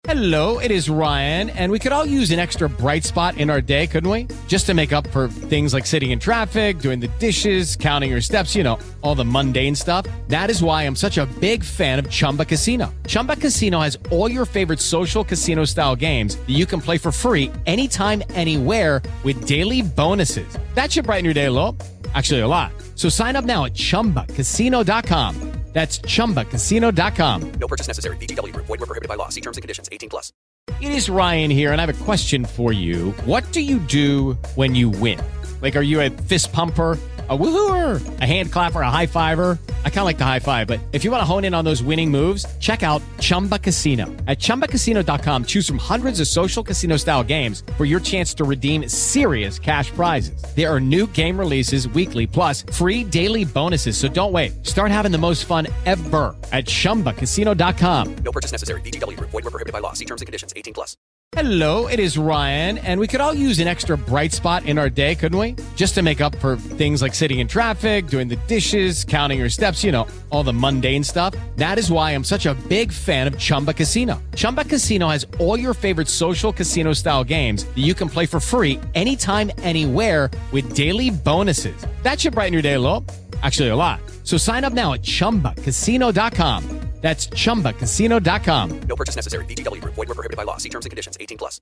Hello, it is Ryan, and we could all use an extra bright spot in our day, couldn't we? Just to make up for things like sitting in traffic, doing the dishes, counting your steps, all the mundane stuff. That is why I'm such a big fan of Chumba Casino. Chumba Casino has all your favorite social casino-style games that you can play for free anytime, anywhere with daily bonuses. That should brighten your day a little. Actually, a lot. So sign up now at ChumbaCasino.com. That's ChumbaCasino.com. No purchase necessary. VGW Group. Void where prohibited by law. See terms and conditions. 18+. It is Ryan here, and I have a question for you. What do you do when you win? Like, are you a fist pumper, a woohooer, a hand clapper, a high fiver? I kind of like the high five, but if you want to hone in on those winning moves, check out Chumba Casino. At ChumbaCasino.com, choose from hundreds of social casino-style games for your chance to redeem serious cash prizes. There are new game releases weekly, plus free daily bonuses, so don't wait. Start having the most fun ever at ChumbaCasino.com. No purchase necessary. VGW Group. Void where prohibited by law. See terms and conditions. 18+. Hello, it is Ryan, and we could all use an extra bright spot in our day, couldn't we? Just to make up for things like sitting in traffic, doing the dishes, counting your steps, all the mundane stuff. That is why I'm such a big fan of Chumba Casino. Chumba Casino has all your favorite social casino-style games that you can play for free anytime, anywhere with daily bonuses. That should brighten your day a little. Actually, a lot. So sign up now at ChumbaCasino.com. That's ChumbaCasino.com. No purchase necessary. VGW Group. Void where prohibited by law. See terms and conditions. 18+.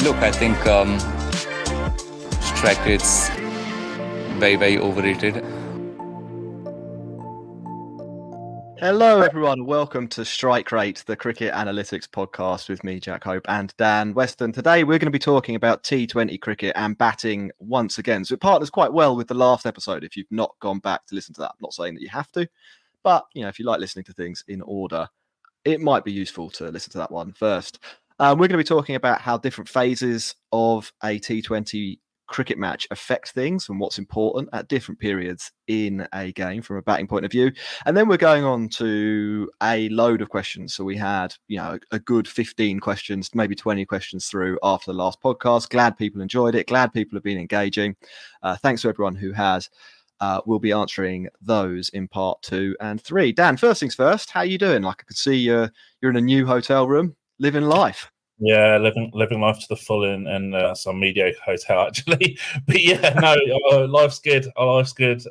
Look, I think strike rate's very, very overrated. Hello, everyone. Welcome to Strike Rate, the cricket analytics podcast with me, Jack Hope, and Dan Weston. Today, we're going to be talking about T20 cricket and batting once again. So it partners quite well with the last episode if you've not gone back to listen to that. I'm not saying that you have to, but if you like listening to things in order, it might be useful to listen to that one first. We're going to be talking about how different phases of a T20 cricket match affect things and what's important at different periods in a game from a batting point of view. And then we're going on to a load of questions. So we had, a good 15 questions, maybe 20 questions through after the last podcast. Glad people enjoyed it. Glad people have been engaging. Thanks to everyone who has. We'll be answering those in part 2 and 3. Dan, first things first, how are you doing? Like I can see you're in a new hotel room, living life. Yeah, living life to the full in some mediocre hotel actually, but yeah, no, life's good. Life's good.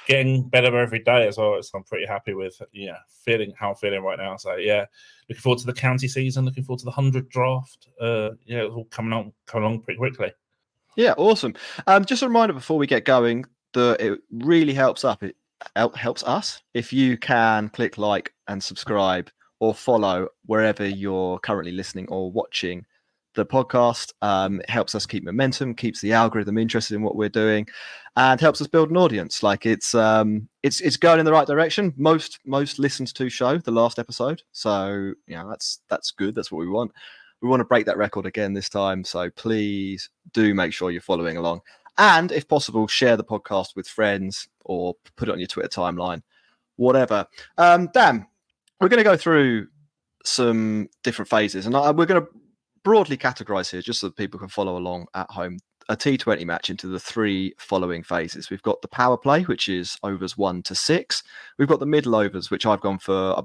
Getting better every day as well. So I'm pretty happy with feeling how I'm feeling right now. So yeah, looking forward to the county season. Looking forward to the 100 draft. It's all coming along pretty quickly. Yeah, awesome. Just a reminder before we get going that it really helps us if you can click like and subscribe or follow wherever you're currently listening or watching the podcast. It helps us keep momentum, keeps the algorithm interested in what we're doing, and helps us build an audience. Like it's going in the right direction. Most listened to show the last episode, so that's good. That's what we want. We want to break that record again this time. So please do make sure you're following along, and if possible, share the podcast with friends or put it on your Twitter timeline, whatever. Dan, we're going to go through some different phases, and we're going to broadly categorize here just so that people can follow along at home a T20 match into the 3 following phases. We've got the power play, which is overs 1 to 6. We've got the middle overs, which I've gone for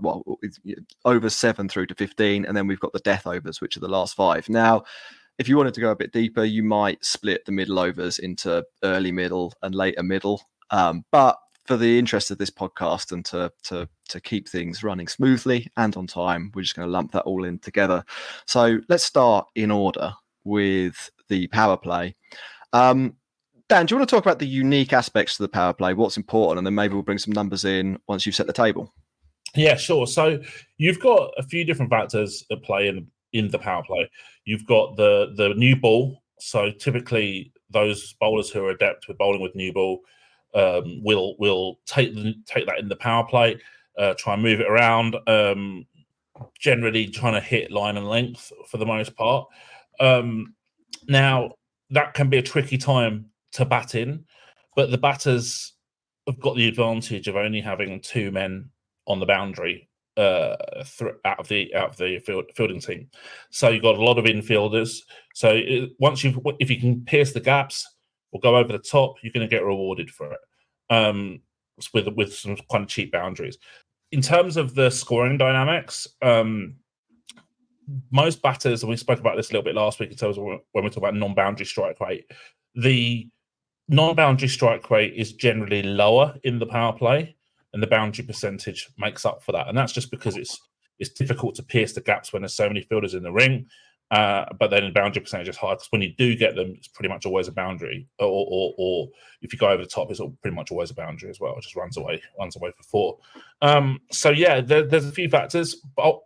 overs 7 through to 15. And then we've got the death overs, which are the last 5. Now, if you wanted to go a bit deeper, you might split the middle overs into early middle and later middle. But for the interest of this podcast and to keep things running smoothly and on time, we're just going to lump that all in together. So let's start in order with the power play. Dan, do you want to talk about the unique aspects of the power play, what's important, and then maybe we'll bring some numbers in once you've set the table? Yeah, sure. So you've got a few different factors at play in the power play. You've got the new ball. So typically those bowlers who are adept with bowling with new ball will take that in the power play, try and move it around, generally trying to hit line and length for the most part. Now, that can be a tricky time to bat in, but the batters have got the advantage of only having 2 men on the boundary out of the fielding team. So you've got a lot of infielders. So if you can pierce the gaps or go over the top, you're going to get rewarded for it with some kind of cheap boundaries. in terms of the scoring dynamics, most batters, and we spoke about this a little bit last week in terms of when we talk about non-boundary strike rate, the non-boundary strike rate is generally lower in the power play, and the boundary percentage makes up for that. And that's just because it's difficult to pierce the gaps when there's so many fielders in the ring. But then the boundary percentage is high because when you do get them, it's pretty much always a boundary. Or if you go over the top, it's pretty much always a boundary as well. It just runs away for 4. So yeah, there's a few factors.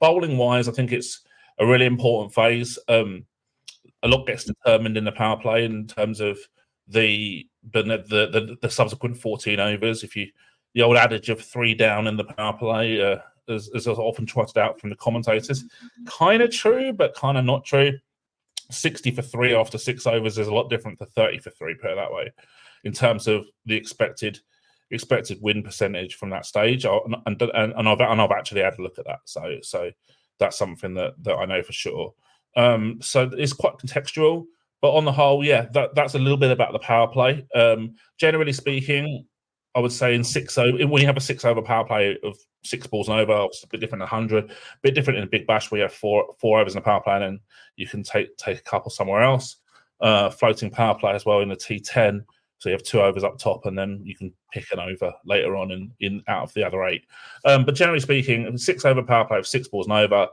Bowling wise, I think it's a really important phase. A lot gets determined in the power play in terms of the subsequent 14 overs. The old adage of 3 down in the power play, as often trotted out from the commentators, kind of true, but kind of not true. 60 for 3 after 6 overs is a lot different to 30 for 3, put it that way, in terms of the expected win percentage from that stage. And I've actually had a look at that. So that's something that I know for sure. So it's quite contextual, but on the whole, yeah, that's a little bit about the power play. Generally speaking, I would say in 6 over, when you have a 6 over power play of 6 balls and over, it's a bit different than 100, a bit different in a big bash where you have four overs in a power play and then you can take a couple somewhere else. Floating power play as well in the T10, so you have 2 overs up top and then you can pick an over later on in out of the other 8. But generally speaking, 6 over power play of 6 balls and over,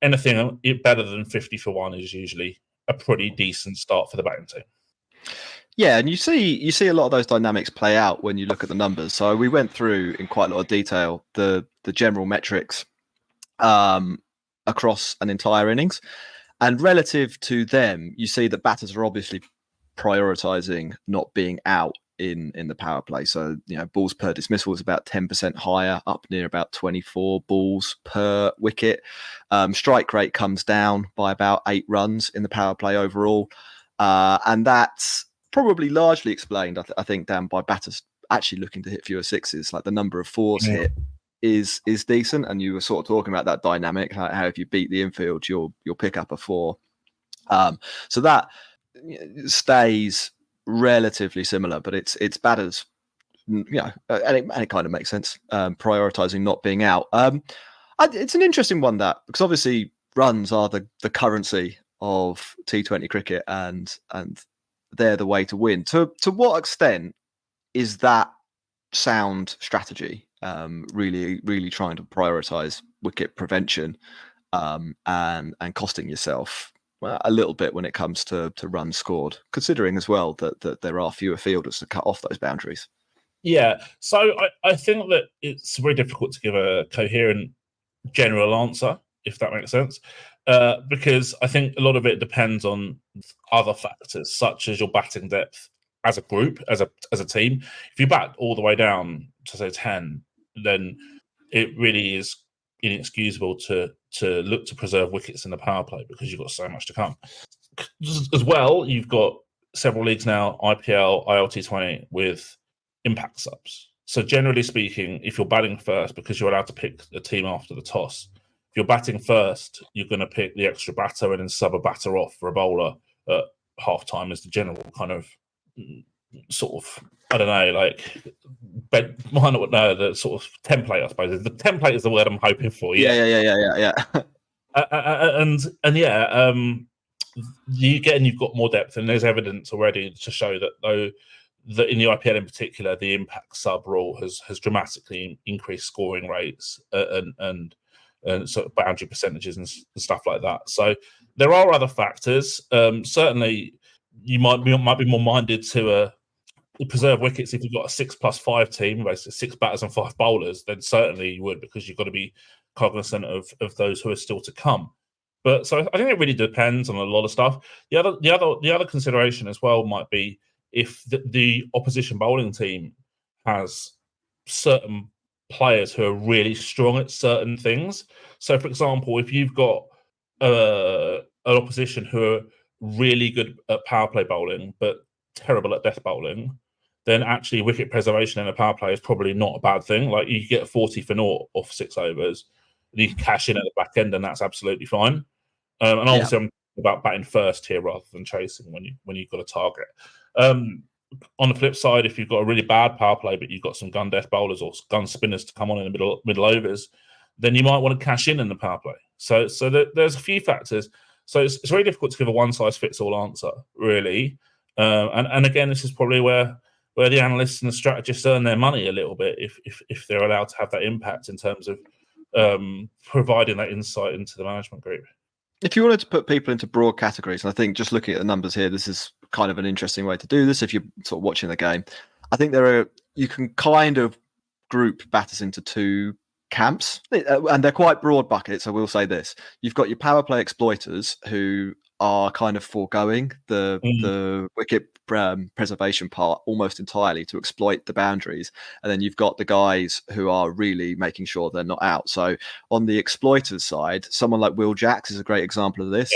anything better than 50 for 1 is usually a pretty decent start for the batting team. Yeah, and you see a lot of those dynamics play out when you look at the numbers. So we went through in quite a lot of detail the general metrics across an entire innings, and relative to them, you see that batters are obviously prioritizing not being out in the power play. So balls per dismissal is about 10% higher, up near about 24 balls per wicket. Strike rate comes down by about 8 runs in the power play overall, and that's probably largely explained, I think, Dan, by batters actually looking to hit fewer sixes. Like the number of 4s hit is decent, and you were sort of talking about that dynamic, how if you beat the infield, you'll pick up a 4. So that stays relatively similar, but it's batters, and it kind of makes sense, prioritizing not being out. It's an interesting one, that, because obviously runs are the currency of T20 cricket, and they're the way to win. To what extent is that sound strategy, really, really trying to prioritize wicket prevention, and costing yourself a little bit when it comes to runs scored, considering as well that there are fewer fielders to cut off those boundaries? Yeah, so I think that it's very difficult to give a coherent general answer, if that makes sense, because I think a lot of it depends on other factors, such as your batting depth as a group, as a team. If you bat all the way down to say 10, then it really is inexcusable to look to preserve wickets in the power play because you've got so much to come. As well, you've got several leagues now, IPL, ILT20, with impact subs. So generally speaking, if you're batting first, because you're allowed to pick a team after the toss, if you're batting first, you're going to pick the extra batter and then sub a batter off for a bowler at half time as the general kind of sort of, I don't know, like, the sort of template, I suppose. The template is the word I'm hoping for. Yeah. You've got more depth, and there's evidence already to show that that in the IPL in particular, the impact sub rule has dramatically increased scoring rates and sort of boundary percentages and stuff like that. So there are other factors. Certainly, you might be more minded to preserve wickets if you've got a 6+5 team, basically 6 batters and 5 bowlers. Then certainly you would, because you've got to be cognizant of those who are still to come. But so I think it really depends on a lot of stuff. The other consideration as well might be if the opposition bowling team has certain players who are really strong at certain things. So, for example, if you've got an opposition who are really good at power play bowling but terrible at death bowling, then actually wicket preservation in a power play is probably not a bad thing. Like, you get 40 for 0 off 6 overs, and you can cash in at the back end, and that's absolutely fine. And obviously, I'm about batting first here rather than chasing when you've got a target. on the flip side, if you've got a really bad power play, but you've got some gun death bowlers or gun spinners to come on in the middle overs, then you might want to cash in the power play. So there's a few factors. So it's really difficult to give a one size fits all answer, really. And again, this is probably where the analysts and the strategists earn their money a little bit, if they're allowed to have that impact in terms of providing that insight into the management group. If you wanted to put people into broad categories, and I think just looking at the numbers here, this is kind of an interesting way to do this. If you're sort of watching the game, I think you can kind of group batters into two camps, and they're quite broad buckets. I will say this: you've got your power play exploiters who are kind of foregoing the wicket preservation part almost entirely to exploit the boundaries, and then you've got the guys who are really making sure they're not out. So on the exploiters side, someone like Will Jacks is a great example of this.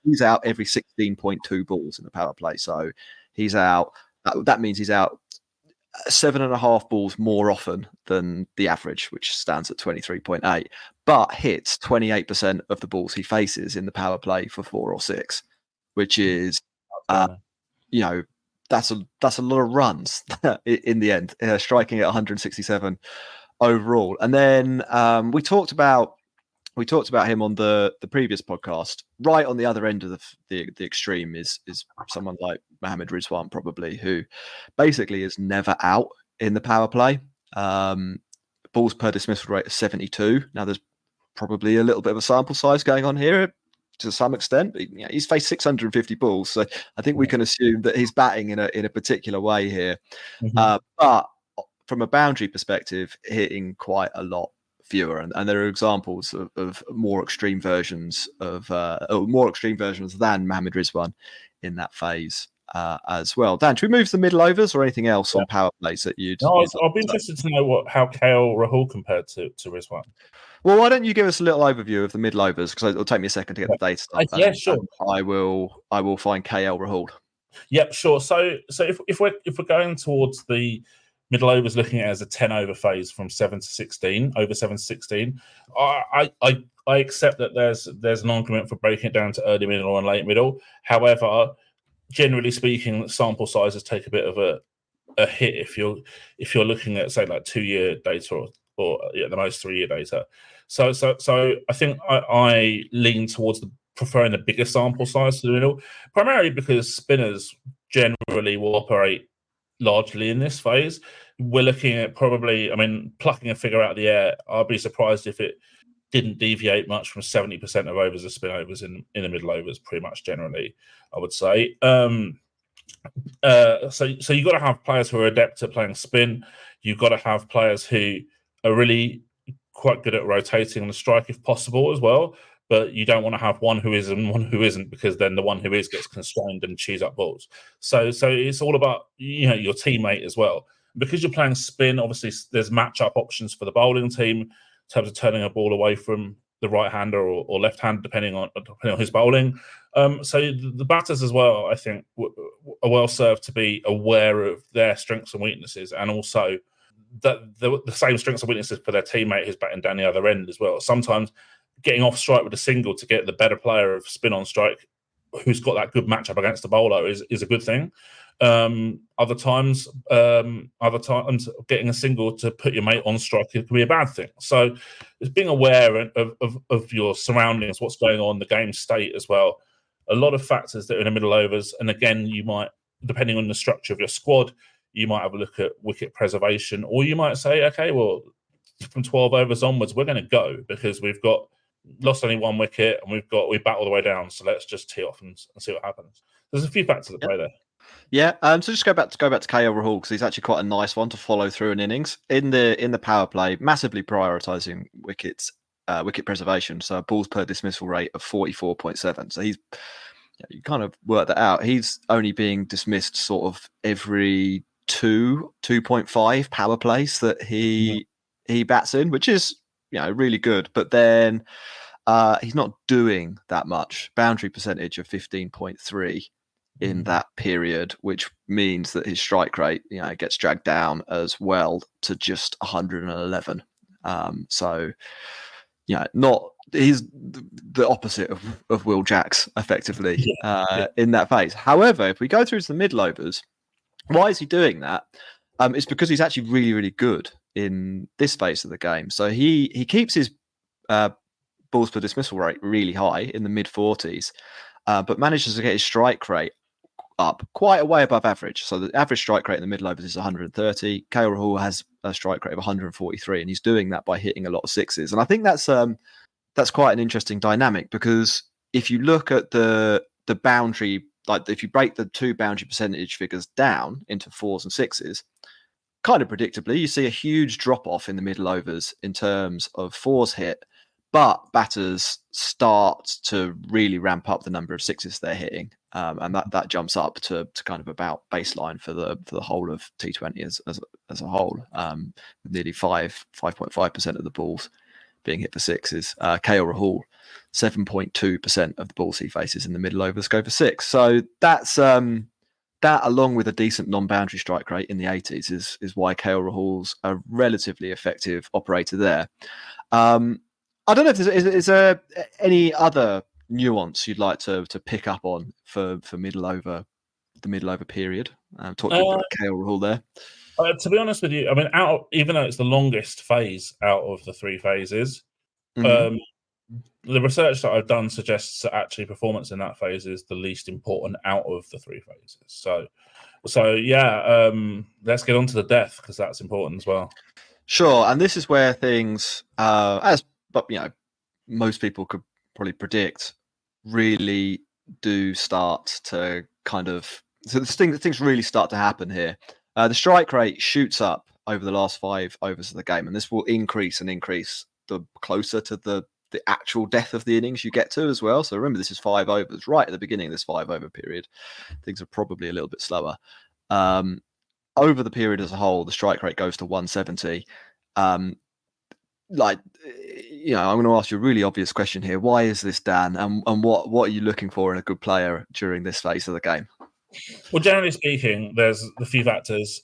He's out every 16.2 balls in the power play, so he's out. That means he's out 7.5 balls more often than the average, which stands at 23.8, but hits 28% of the balls he faces in the power play for 4 or 6, which is, that's a lot of runs in the end, striking at 167 overall. And then we talked about him on the previous podcast. Right on the other end of the extreme is someone like Mohammad Rizwan, probably, who basically is never out in the power play. Balls per dismissal rate of 72. Now there's probably a little bit of a sample size going on here to some extent. But, he's faced 650 balls, so I think we can assume that he's batting in a particular way here. But from a boundary perspective, hitting quite a lot fewer, and there are examples of more extreme versions than Mohammad Rizwan in that phase as well. Dan, should we move to the middle overs or anything else on power plays that you'd? No, I'll be interested to know how KL Rahul compared to Rizwan. Well, why don't you give us a little overview of the middle overs, because it'll take me a second to get the data stuff. Yeah, sure. I will find KL Rahul. Yep, sure. So if we're going towards the middle overs, looking at it as a 10 over phase from 7 to 16, over 7 to 16, I accept that there's an argument for breaking it down to early middle and late middle. However, generally speaking, sample sizes take a bit of a hit if you're looking at, say, like 2-year data or at the most 3-year data. So I think I lean towards preferring the bigger sample size to the middle, primarily because spinners generally will operate largely in this phase. We're looking at probably, plucking a figure out of the air. I'd be surprised if it didn't deviate much from 70% of overs as spin overs in the middle overs, pretty much generally, I would say. So you've got to have players who are adept at playing spin. You've got to have players who are really quite good at rotating the strike if possible as well. But you don't want to have one who is and one who isn't, because then the one who is gets constrained and chews up balls. So it's all about your teammate as well. Because you're playing spin, obviously there's match-up options for the bowling team in terms of turning a ball away from the right-hander or left-hander, depending on his bowling. So the batters as well, I think, are well served to be aware of their strengths and weaknesses, and also that the same strengths and weaknesses for their teammate who's batting down the other end as well. Sometimes getting off strike with a single to get the better player of spin on strike who's got that good matchup against the bowler is a good thing. Other times getting a single to put your mate on strike can be a bad thing. So it's being aware of your surroundings, what's going on, the game state as well. A lot of factors that are in the middle overs. And again, you might, depending on the structure of your squad, you might have a look at wicket preservation, or you might say, okay, well, from 12 overs onwards, we're going to go because we've got lost only 1 wicket and we bat all the way down. So let's just tee off and see what happens. There's a few factors at play there. Yeah, so just go back to KL Rahul, because he's actually quite a nice one to follow through an innings in the power play, massively prioritising wicket preservation. So balls per dismissal rate of 44.7. So you kind of work that out. He's only being dismissed sort of every 2.5 power plays that he bats in, which is really good. But then he's not doing that much. Boundary percentage of 15.3 in that period, which means that his strike rate gets dragged down as well to just 111. He's the opposite of Will Jacks effectively in that phase. However, if we go through to the middle overs, Why is he doing that? It's because he's actually really, really good in this phase of the game. So he keeps his balls per dismissal rate really high in the mid 40s, but manages to get his strike rate up quite a way above average. So the average strike rate in the middle overs is 130. KL Rahul has a strike rate of 143, and he's doing that by hitting a lot of sixes. And I think that's quite an interesting dynamic, because if you look at the boundary, like if you break the two boundary percentage figures down into fours and sixes, kind of predictably, you see a huge drop off in the middle overs in terms of fours hit, but batters start to really ramp up the number of sixes they're hitting, and that jumps up to kind of about baseline for the whole of T20 as a whole, with nearly 5.5% of the balls being hit for sixes. KL Rahul, 7.2% of the balls he faces in the middle overs go for six. So that's that, along with a decent non-boundary strike rate in the 80s, is why KL Rahul's a relatively effective operator there. I don't know if is there any other nuance you'd like to pick up on for the middle over period. Talking about KL Rahul there. To be honest with you, I mean, even though it's the longest phase out of the three phases, Mm-hmm. The research that I've done suggests that actually performance in that phase is the least important out of the three phases. So yeah, let's get on to the death, because that's important as well. Sure, and this is where things, but most people could probably predict, really do start to kind of, so things really start to happen here. The strike rate shoots up over the last 5 overs of the game, and this will increase the closer to the actual death of the innings you get to as well. So remember, this is 5 overs. Right at the beginning of this 5 over period, things are probably a little bit slower. Over the period as a whole, the strike rate goes to 170. I'm going to ask you a really obvious question here. Why is this, Dan? And what are you looking for in a good player during this phase of the game? Well, generally speaking, there's a few factors.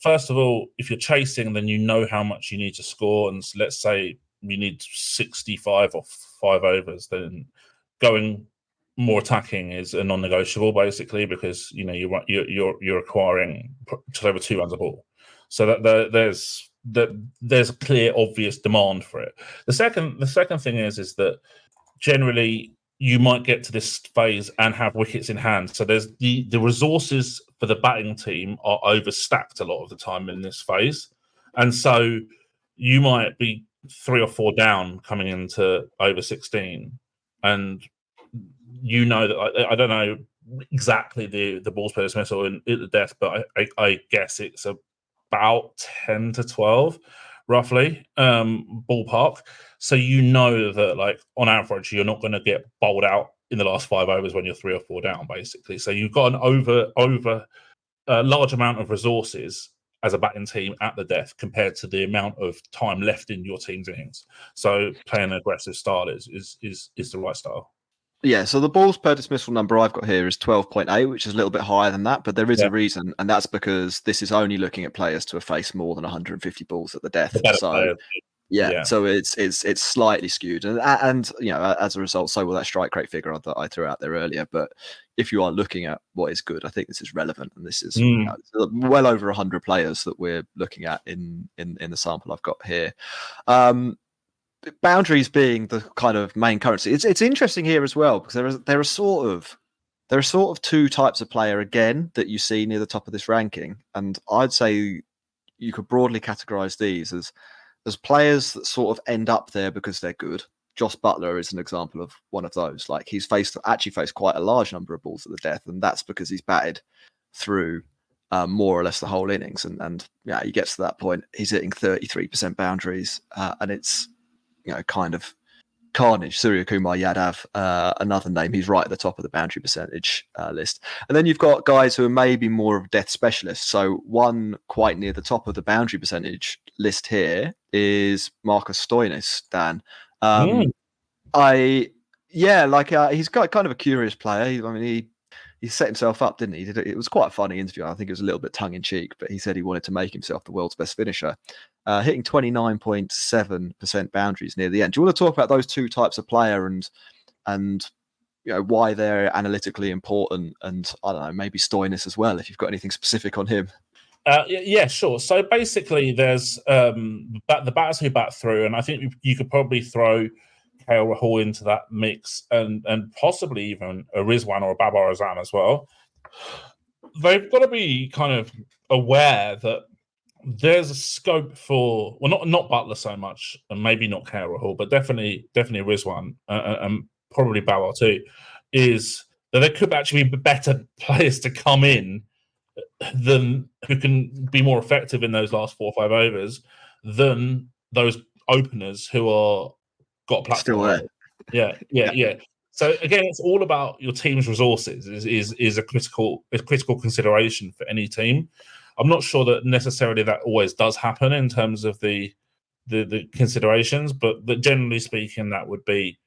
First of all, if you're chasing, then you know how much you need to score. And let's say you need 65 or 5 overs, then going more attacking is a non-negotiable, basically, because you're acquiring just over 2 runs a ball. So that there's a clear, obvious demand for it. The second thing is that generally you might get to this phase and have wickets in hand. So there's the resources for the batting team are overstacked a lot of the time in this phase. And so you might be 3 or 4 down coming into over 16. And you know that I don't know exactly the balls per dismissal at the death, but I guess it's about 10 to 12 roughly, ballpark. So you know that, like, on average, you're not going to get bowled out in the last 5 overs when you're 3 or 4 down, basically. So you've got an over large amount of resources as a batting team at the death compared to the amount of time left in your team's innings. So playing an aggressive style is the right style. Yeah, so the balls per dismissal number I've got here is 12.8, which is a little bit higher than that, but there is a reason, and that's because this is only looking at players to have faced more than 150 balls at the death. So so it's slightly skewed, and as a result, so will that strike rate figure that I threw out there earlier. But if you are looking at what is good, I think this is relevant, and this is well over 100 players that we're looking at in the sample I've got here. Boundaries being the kind of main currency. It's interesting here as well, because there are sort of 2 types of player again that you see near the top of this ranking, and I'd say you could broadly categorize these as players that sort of end up there because they're good. Joss Buttler is an example of one of those. Like, he's actually faced quite a large number of balls at the death, and that's because he's batted through more or less the whole innings, and he gets to that point, he's hitting 33% boundaries, and it's kind of carnage. Surya Kumar Yadav, another name, he's right at the top of the boundary percentage list. And then you've got guys who are maybe more of death specialists. So one quite near the top of the boundary percentage list here is Marcus Stoinis, Dan. He's got kind of a curious player. He set himself up, didn't he? It was quite a funny interview. I think it was a little bit tongue-in-cheek, but he said he wanted to make himself the world's best finisher, hitting 29.7% boundaries near the end. Do you want to talk about those 2 types of player and why they're analytically important, and I don't know, maybe Stoinis as well, if you've got anything specific on him. Yeah, sure. So basically, there's the batters who bat through, and I think you could probably throw KL Rahul into that mix, and possibly even a Rizwan or a Babar Azam as well. They've got to be kind of aware that there's a scope for, well, not Butler so much, and maybe not KL Rahul, but definitely Rizwan and probably Babar too, is that there could actually be better players to come in than who can be more effective in those last 4 or 5 overs than those openers who are got a platform. Still there. Yeah. So again, it's all about your team's resources is a critical consideration for any team. I'm not sure that necessarily that always does happen in terms of the considerations, but generally speaking, that would be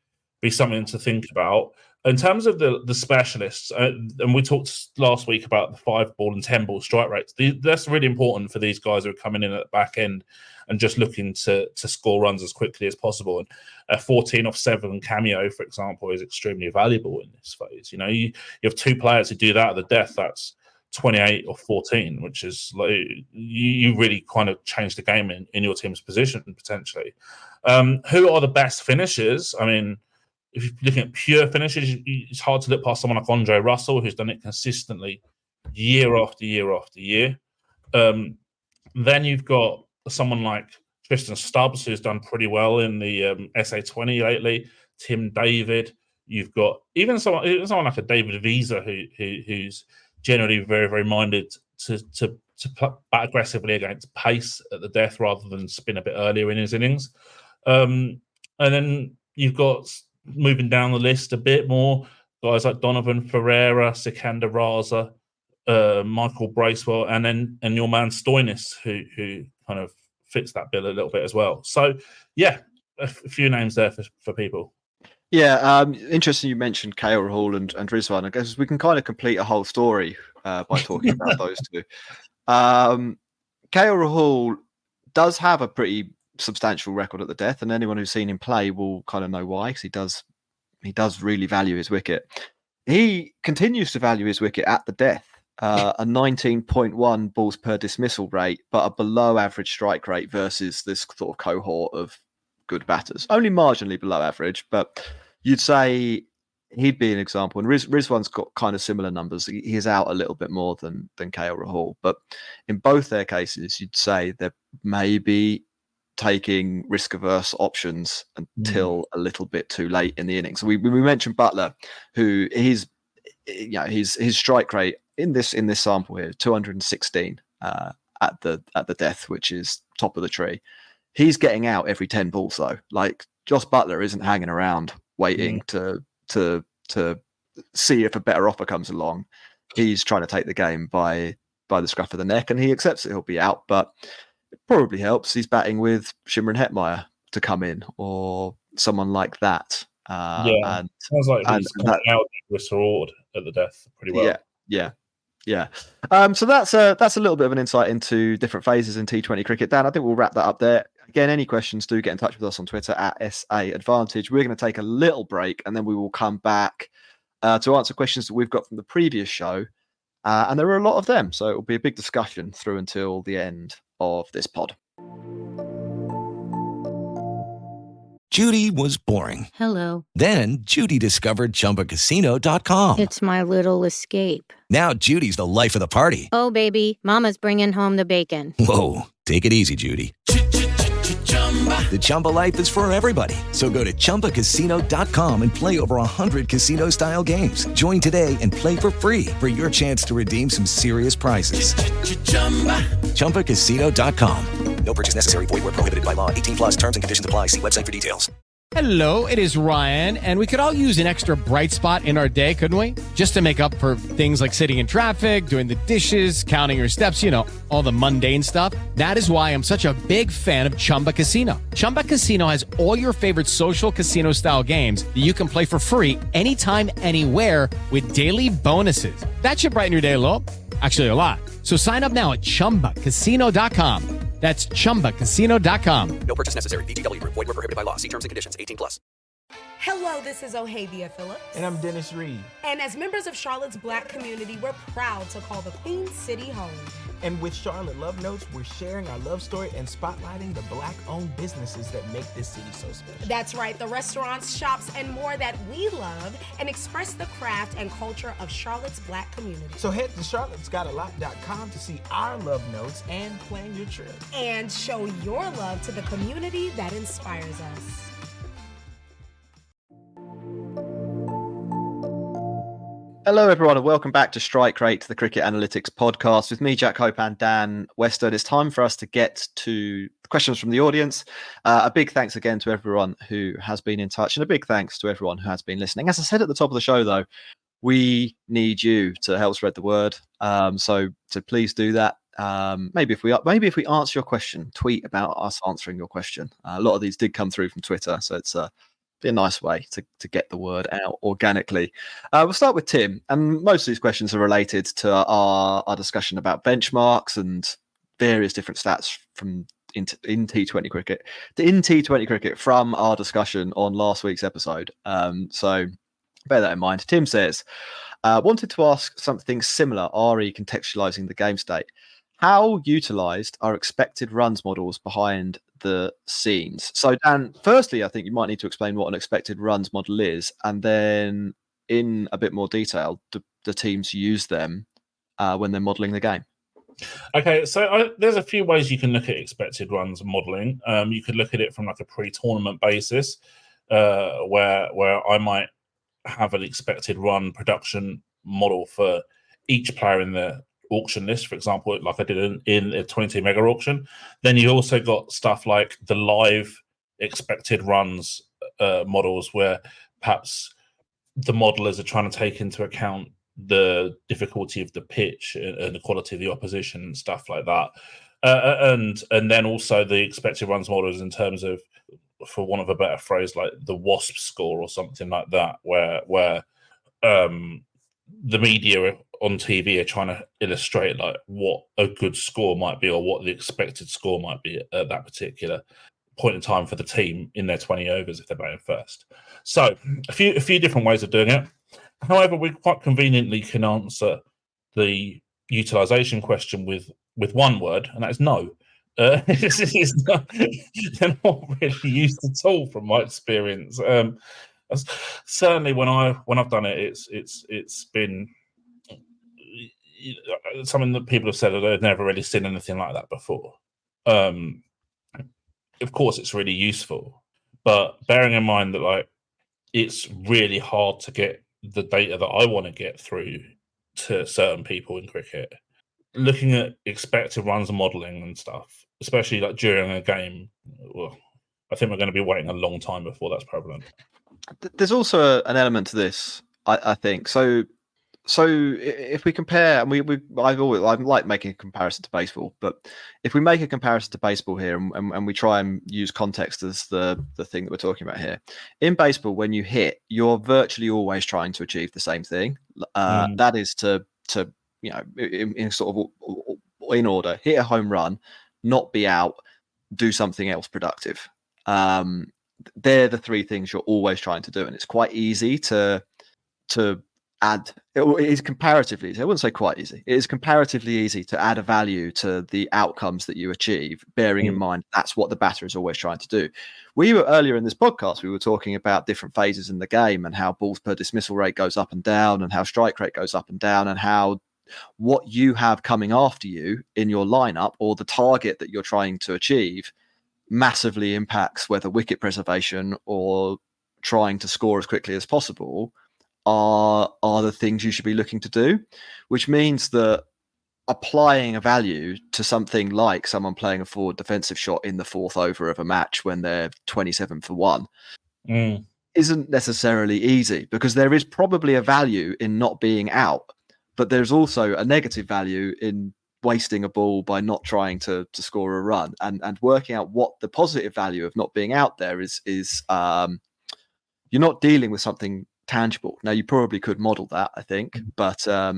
something to think about. In terms of the specialists, and we talked last week about the 5-ball and 10-ball strike rates. That's really important for these guys who are coming in at the back end and just looking to score runs as quickly as possible. And a 14 off 7 cameo, for example, is extremely valuable in this phase. You have 2 players who do that at the death. That's 28 or 14, which is like you really kind of change the game in your team's position potentially. Who are the best finishers? I mean, if you're looking at pure finishes, it's hard to look past someone like Andre Russell, who's done it consistently year after year after year. Then you've got someone like Tristan Stubbs, who's done pretty well in the SA20 lately. Tim David. You've got even someone like a David Visa, who's generally very, very minded to bat aggressively against pace at the death rather than spin a bit earlier in his innings. And then you've got, moving down the list a bit more, guys like Donovan Ferreira, Sikander Raza, Michael Bracewell, and your man Stoinis, who kind of fits that bill a little bit as well. So, yeah, a few names there for people. Yeah, interesting you mentioned KL Rahul and Rizwan. I guess we can kind of complete a whole story by talking about those two. KL Rahul does have a pretty substantial record at the death, and anyone who's seen him play will kind of know why, because he does really value his wicket. He continues to value his wicket at the death, a 19.1 balls per dismissal rate, but a below average strike rate versus this sort of cohort of good batters. Only marginally below average, but you'd say he'd be an example. And Rizwan's got kind of similar numbers. He is out a little bit more than KL Rahul, but in both their cases, you'd say they're maybe taking risk-averse options until a little bit too late in the innings. So we mentioned Butler, who his strike rate in this sample here, 216 at the death, which is top of the tree. He's getting out every 10 balls though. Like Josh Butler isn't hanging around waiting to see if a better offer comes along. He's trying to take the game by the scruff of the neck, and he accepts that he'll be out, but it probably helps he's batting with Shimron Hetmeyer to come in or someone like that. And sounds like he's coming out with Sarord at the death pretty well. Yeah. So that's a little bit of an insight into different phases in T20 cricket. Dan, I think we'll wrap that up there. Again, any questions, do get in touch with us on Twitter at SA Advantage. We're going to take a little break, and then we will come back to answer questions that we've got from the previous show. And there are a lot of them, so it will be a big discussion through until the end of this pod. Judy was boring. Hello. Then Judy discovered ChumbaCasino.com. It's my little escape. Now Judy's the life of the party. Oh, baby, mama's bringing home the bacon. Whoa, take it easy, Judy. The Chumba life is for everybody. So go to ChumbaCasino.com and play over 100 casino-style games. Join today and play for free for your chance to redeem some serious prizes. ChumbaCasino.com. No purchase necessary. Void where prohibited by law. 18 plus terms and conditions apply. See website for details. Hello, it is Ryan, and we could all use an extra bright spot in our day, couldn't we? Just to make up for things like sitting in traffic, doing the dishes, counting your steps, all the mundane stuff. That is why I'm such a big fan of Chumba Casino. Chumba Casino has all your favorite social casino-style games that you can play for free anytime, anywhere with daily bonuses. That should brighten your day a little. Actually, a lot. So sign up now at ChumbaCasino.com. That's ChumbaCasino.com. No purchase necessary. VGW Group. Void where prohibited by law. See terms and conditions. 18 plus. Hello, this is Ohavia Phillips. And I'm Dennis Reed. And as members of Charlotte's Black community, we're proud to call the Queen City home. And with Charlotte Love Notes, we're sharing our love story and spotlighting the Black-owned businesses that make this city so special. That's right, the restaurants, shops, and more that we love and express the craft and culture of Charlotte's Black community. So head to charlottesgotalot.com to see our love notes and plan your trip. And show your love to the community that inspires us. Hello, everyone, and welcome back to Strike Rate, the Cricket Analytics podcast with me, Jack Hope, and Dan Western. It's time for us to get to the questions from the audience. A big thanks again to everyone who has been in touch, and a big thanks to everyone who has been listening. As I said at the top of the show, though, we need you to help spread the word. So please do that. Maybe if we answer your question, tweet about us answering your question. A lot of these did come through from Twitter, so it's be a nice way to get the word out organically. We'll start with Tim, and most of these questions are related to our discussion about benchmarks and various different stats from in T20 cricket. In T20 cricket from our discussion on last week's episode. So bear that in mind. Tim says, wanted to ask something similar, RE contextualizing the game state. How utilised are expected runs models behind the scenes? So, Dan, firstly, I think you might need to explain what an expected runs model is, and then in a bit more detail, the teams use them when they're modelling the game. Okay, so there's a few ways you can look at expected runs modelling. You could look at it from like a pre-tournament basis, where I might have an expected run production model for each player in the auction list, for example, like I did in a 22 mega auction. Then you also got stuff like the live expected runs models, where perhaps the modelers are trying to take into account the difficulty of the pitch and the quality of the opposition and stuff like that. And then also the expected runs models in terms of, for want of a better phrase, like the WASP score or something like that, where the media on TV are trying to illustrate like what a good score might be, or what the expected score might be at that particular point in time for the team in their 20 overs if they're batting first. So a few different ways of doing it. However, we quite conveniently can answer the utilisation question with one word, and that is no. They're not really used at all, from my experience. Certainly, when I've done it, it's been something that people have said that they've never really seen anything like that before. Of course, it's really useful, but bearing in mind that like it's really hard to get the data that I want to get through to certain people in cricket. Looking at expected runs and modelling and stuff, especially like during a game, well, I think we're going to be waiting a long time before that's prevalent. There's also an element to this, I think. So if we compare, and I like making a comparison to baseball, but if we make a comparison to baseball here, and we try and use context as the thing that we're talking about here, in baseball, when you hit, you're virtually always trying to achieve the same thing. That is to in sort of in order, hit a home run, not be out, do something else productive. They're the three things you're always trying to do, and it's quite easy to add. It is comparatively easy. I wouldn't say quite easy. It is comparatively easy to add a value to the outcomes that you achieve, bearing in mind that's what the batter is always trying to do. We were earlier in this podcast, we were talking about different phases in the game and how balls per dismissal rate goes up and down, and how strike rate goes up and down, and how what you have coming after you in your lineup, or the target that you're trying to achieve, massively impacts whether wicket preservation or trying to score as quickly as possible are the things you should be looking to do, which means that applying a value to something like someone playing a forward defensive shot in the fourth over of a match when they're 27 for 1 isn't necessarily easy, because there is probably a value in not being out, but there's also a negative value in wasting a ball by not trying to score a run, and working out what the positive value of not being out there is you're not dealing with something tangible. Now, you probably could model that, I think, but I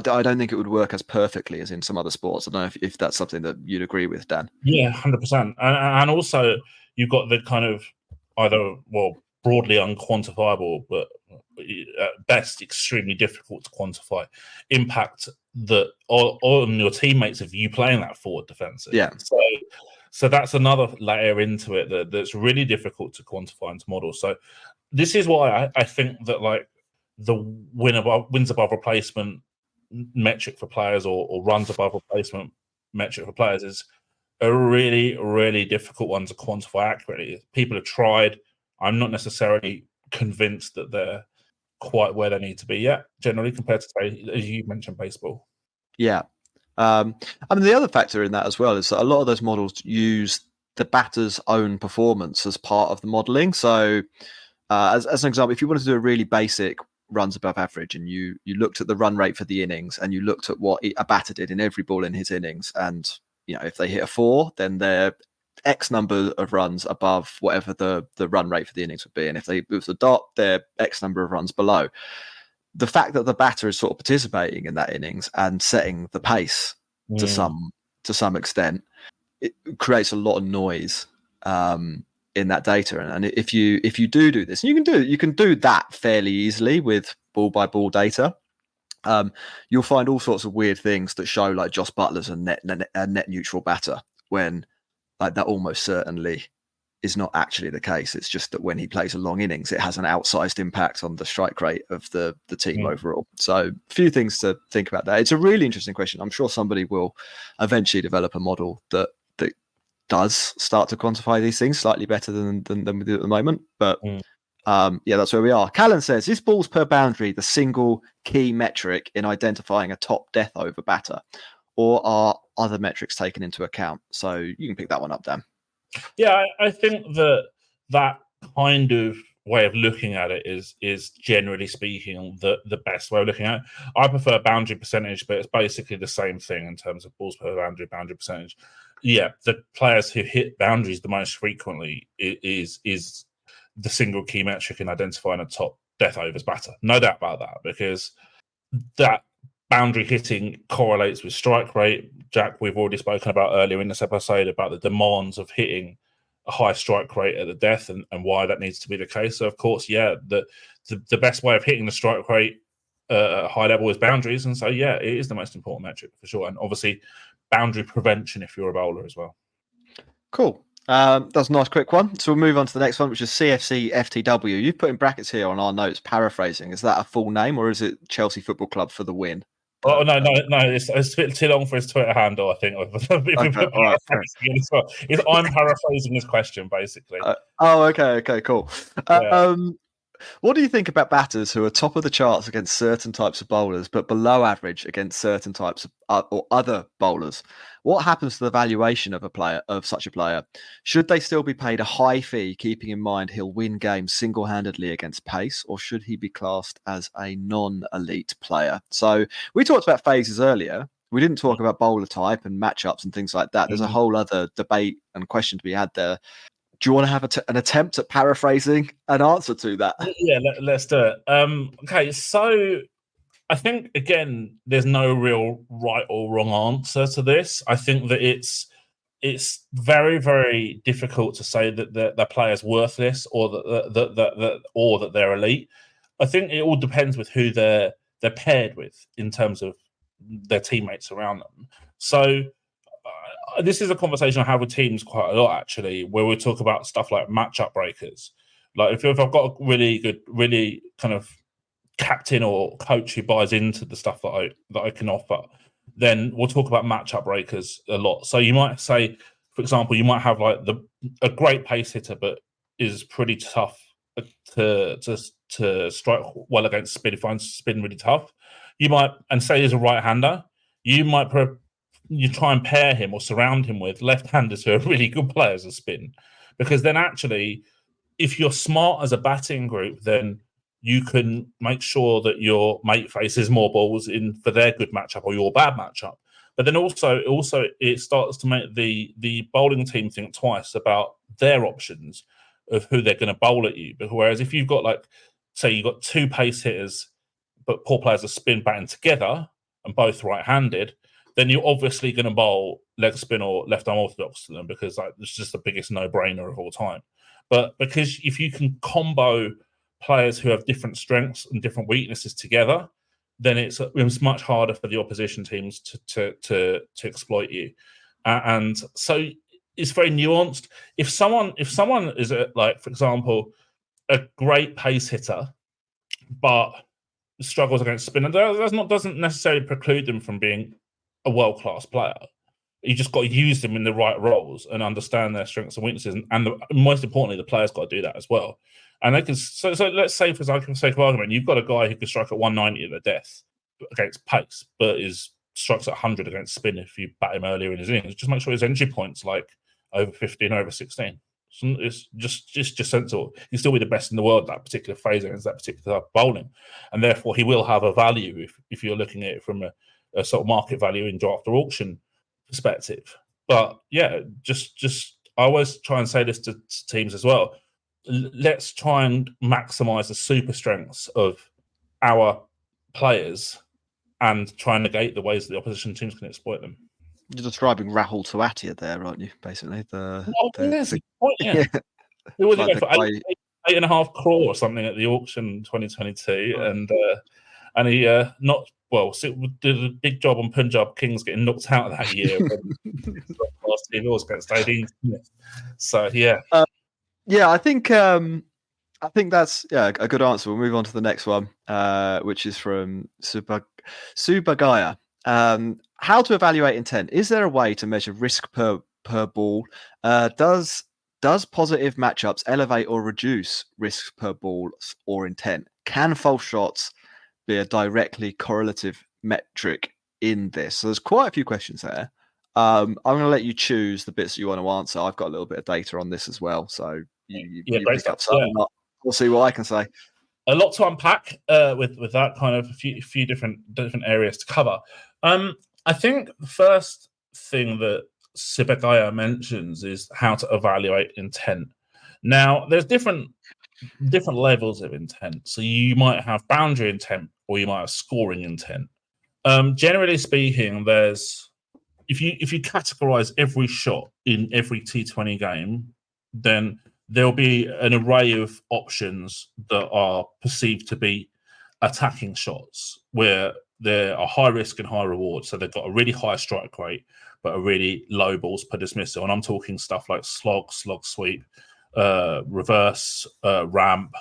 don't think it would work as perfectly as in some other sports. I don't know if that's something that you'd agree with, Dan. Yeah, 100%. And also, you've got the kind of either broadly unquantifiable, but at best extremely difficult to quantify impact that on your teammates of you playing that forward defensive. Yeah. So that's another layer into it that's really difficult to quantify and to model. So this is why I think that like the wins above replacement metric for players or runs above replacement metric for players is a really, really difficult one to quantify accurately. People have tried. I'm not necessarily convinced that they're quite where they need to be yet, generally, compared to, say, as you mentioned, baseball. Yeah. I mean, the other factor in that as well is that a lot of those models use the batter's own performance as part of the modeling. So, as an example, if you wanted to do a really basic runs above average and you looked at the run rate for the innings and you looked at what a batter did in every ball in his innings, and if they hit a 4, then they're X number of runs above whatever the run rate for the innings would be, and if it was a dot, they're X number of runs below. The fact that the batter is sort of participating in that innings and setting the pace to some extent, it creates a lot of noise in that data. And if you do this, and you can do that fairly easily with ball by ball data. You'll find all sorts of weird things that show like Josh Butler's a net neutral batter when like that almost certainly is not actually the case. It's just that when he plays a long innings, it has an outsized impact on the strike rate of the team overall. So a few things to think about there. It's a really interesting question. I'm sure somebody will eventually develop a model that does start to quantify these things slightly better than we do at the moment. But that's where we are. Callan says, is balls per boundary the single key metric in identifying a top death over batter, or are other metrics taken into account? So you can pick that one up, Dan. Yeah, I think that kind of way of looking at it is generally speaking the best way of looking at it. I prefer boundary percentage, but it's basically the same thing in terms of balls per boundary percentage. Yeah, the players who hit boundaries the most frequently is the single key metric in identifying a top death overs batter. No doubt about that, because that boundary hitting correlates with strike rate. Jack, we've already spoken about earlier in this episode about the demands of hitting a high strike rate at the death and why that needs to be the case. So, of course, the best way of hitting the strike rate at a high level is boundaries. And so, it is the most important metric for sure. And obviously, boundary prevention if you're a bowler as well. Cool. That's a nice quick one. So we'll move on to the next one, which is CFC FTW. You've put in brackets here on our notes, paraphrasing. Is that a full name or is it Chelsea Football Club for the win? Oh, no. It's a bit too long for his Twitter handle, I think. I'm paraphrasing his question, basically. Okay, cool. What do you think about batters who are top of the charts against certain types of bowlers, but below average against certain types of or other bowlers? What happens to the valuation of such a player? Should they still be paid a high fee, keeping in mind he'll win games single-handedly against pace, or should he be classed as a non-elite player? So we talked about phases earlier. We didn't talk about bowler type and matchups and things like that. There's a whole other debate and question to be had there. Do you want to have an attempt at paraphrasing an answer to that? Yeah, let's do it. Okay, so I think, again, there's no real right or wrong answer to this. I think that it's very, very difficult to say that the player's worthless or that they're elite. I think it all depends with who they're paired with in terms of their teammates around them. So this is a conversation I have with teams quite a lot, actually, where we talk about stuff like matchup breakers. Like if I've got a really good, really kind of captain or coach who buys into the stuff that I can offer, then we'll talk about matchup breakers a lot. So you might say, for example, you might have like a great pace hitter, but is pretty tough to strike well against spin. If finds spin really tough, you might, and say he's a right-hander, you might you try and pair him or surround him with left-handers who are really good players of spin, because then actually, if you're smart as a batting group, then you can make sure that your mate faces more balls in for their good matchup or your bad matchup. But then also it starts to make the bowling team think twice about their options of who they're going to bowl at you. But whereas if you've got, like, say you've got two pace hitters, but poor players are spin batting together and both right-handed, then you're obviously going to bowl leg spin or left arm orthodox to them, because it's just the biggest no-brainer of all time. But because if you can combo players who have different strengths and different weaknesses together, then it's much harder for the opposition teams to exploit you. And so it's very nuanced. If someone is like, for example, a great pace hitter, but struggles against spin, and doesn't necessarily preclude them from being a world-class player. You just got to use them in the right roles and understand their strengths and weaknesses, and most importantly, the player's got to do that as well. And they can. So let's say, for sake of argument, you've got a guy who can strike at 190 at the death against pace, but strikes at 100 against spin if you bat him earlier in his innings. Just make sure his entry point's like over 15, over 16. It's just sensible. He'll still be the best in the world at that particular phase against that particular type of bowling, and therefore he will have a value if you're looking at it from a sort of market value in draft or auction perspective. But yeah, just I always try and say this to teams as well. Let's try and maximize the super strengths of our players and try and negate the ways that the opposition teams can exploit them. You're describing Rahul Tewatia there, aren't you? Basically, yeah. Who was it for 8.5 crore or something at the auction 2022, and he did a big job on Punjab Kings getting knocked out that year. Last team was against Aileen Smith. So yeah, I think that's a good answer. We'll move on to the next one, which is from Subagaya. How to evaluate intent? Is there a way to measure risk per ball? Does positive matchups elevate or reduce risk per ball or intent? Can false shots be a directly correlative metric in this? So there's quite a few questions there. I'm going to let you choose the bits that you want to answer. I've got a little bit of data on this as well, so you pick up some. We'll see what I can say. A lot to unpack with that kind of a few different areas to cover. I think the first thing that Sibagaya mentions is how to evaluate intent. Now, there's different levels of intent. So you might have boundary intent or you might have scoring intent. Generally speaking, there's if you categorize every shot in every T20 game, then there'll be an array of options that are perceived to be attacking shots where there are high risk and high reward. So they've got a really high strike rate, but a really low balls per dismissal. And I'm talking stuff like slog sweep, reverse, ramp,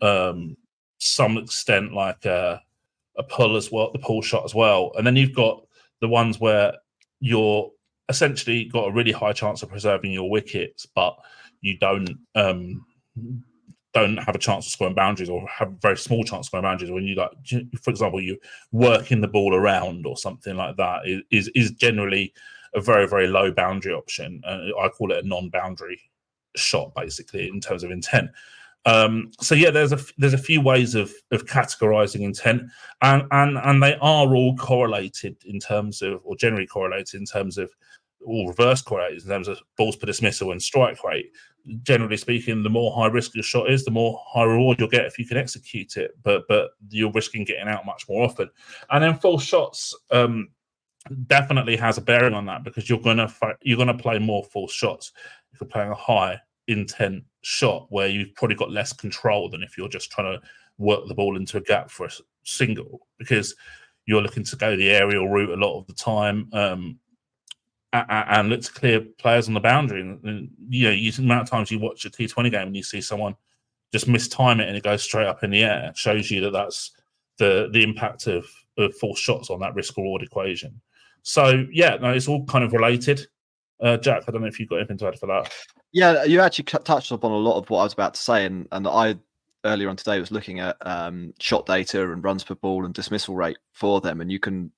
some extent like a pull as well, the pull shot as well. And then you've got the ones where you're essentially got a really high chance of preserving your wickets, but you don't have a chance of scoring boundaries or have a very small chance of scoring boundaries. When you, like, for example, you working the ball around or something like that is generally a very, very low boundary option. I call it a non-boundary shot, basically, in terms of intent. So yeah, there's a few ways of categorizing intent, and they are all correlated in terms of, or generally correlated in terms of, or reverse correlated in terms of balls per dismissal and strike rate. Generally speaking, the more high risk your shot is, the more high reward you'll get if you can execute it. But you're risking getting out much more often. And then false shots definitely has a bearing on that, because you're gonna play more false shots if you're playing a high intent shot where you've probably got less control than if you're just trying to work the ball into a gap for a single, because you're looking to go the aerial route a lot of the time. And look to clear players on the boundary. And the amount of times you watch a T20 game and you see someone just mistime it and it goes straight up in the air, shows you that that's the impact of false shots on that risk reward equation. So yeah, no, it's all kind of related. Jack, I don't know if you've got anything to add for that. Yeah, you actually touched upon a lot of what I was about to say, and I earlier on today was looking at shot data and runs per ball and dismissal rate for them, and you can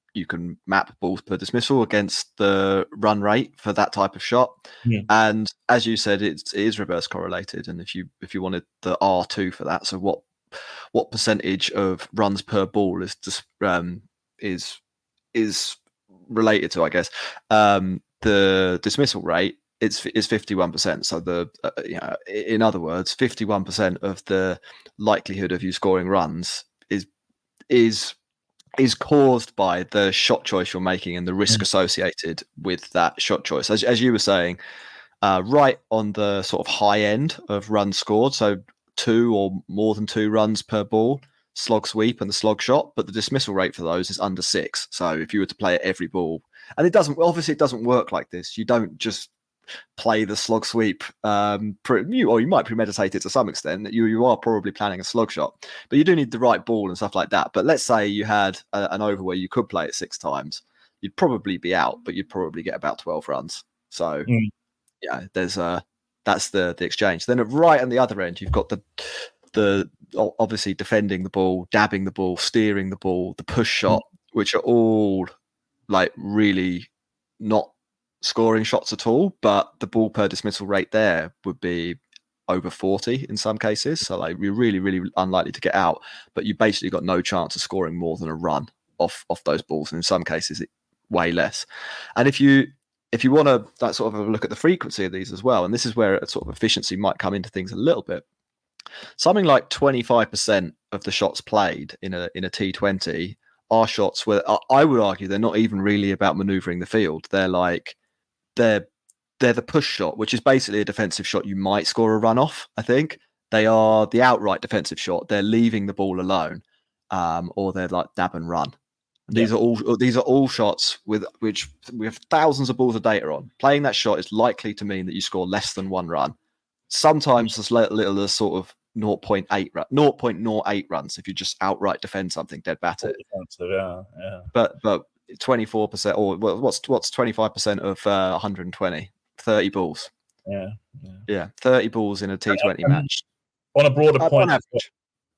map balls per dismissal against the run rate for that type of shot. Yeah. And as you said, it is reverse correlated. And if you wanted the R2 for that, so what percentage of runs per ball is related to, I guess, the dismissal rate, is 51%. So in other words, 51% of the likelihood of you scoring runs is caused by the shot choice you're making and the risk associated with that shot choice. As you were saying, right on the sort of high end of runs scored. So 2 or more than 2 runs per ball, slog sweep and the slog shot. But the dismissal rate for those is under 6. So if you were to play at every ball, and it doesn't work like this. You don't just play the slog sweep, or you might premeditate it to some extent. You are probably planning a slog shot, but you do need the right ball and stuff like that. But let's say you had an over where you could play it 6 times, you'd probably be out, but you'd probably get about 12 runs. So yeah, there's that's the exchange. Then right on the other end, you've got the obviously defending the ball, dabbing the ball, steering the ball, the push shot, which are all like really not scoring shots at all, but the ball per dismissal rate there would be over 40 in some cases. So like you're really, really unlikely to get out, but you basically got no chance of scoring more than a run off those balls, and in some cases way less. And if you want to like, sort of have a look at the frequency of these as well, and this is where a sort of efficiency might come into things a little bit. Something like 25% of the shots played in a T20 are shots where I would argue they're not even really about maneuvering the field. They're the push shot, which is basically a defensive shot you might score a run off. I think they are the outright defensive shot. They're leaving the ball alone, or they're like dab and run. These are all shots with which we have thousands of balls of data on. Playing that shot is likely to mean that you score less than 1 run. Sometimes as little as sort of 0.08 runs if you just outright defend something dead batted. Yeah. But 24%, or what's 25% of 120? 30 balls. Yeah, 30 balls in a T20 match. On a broader point,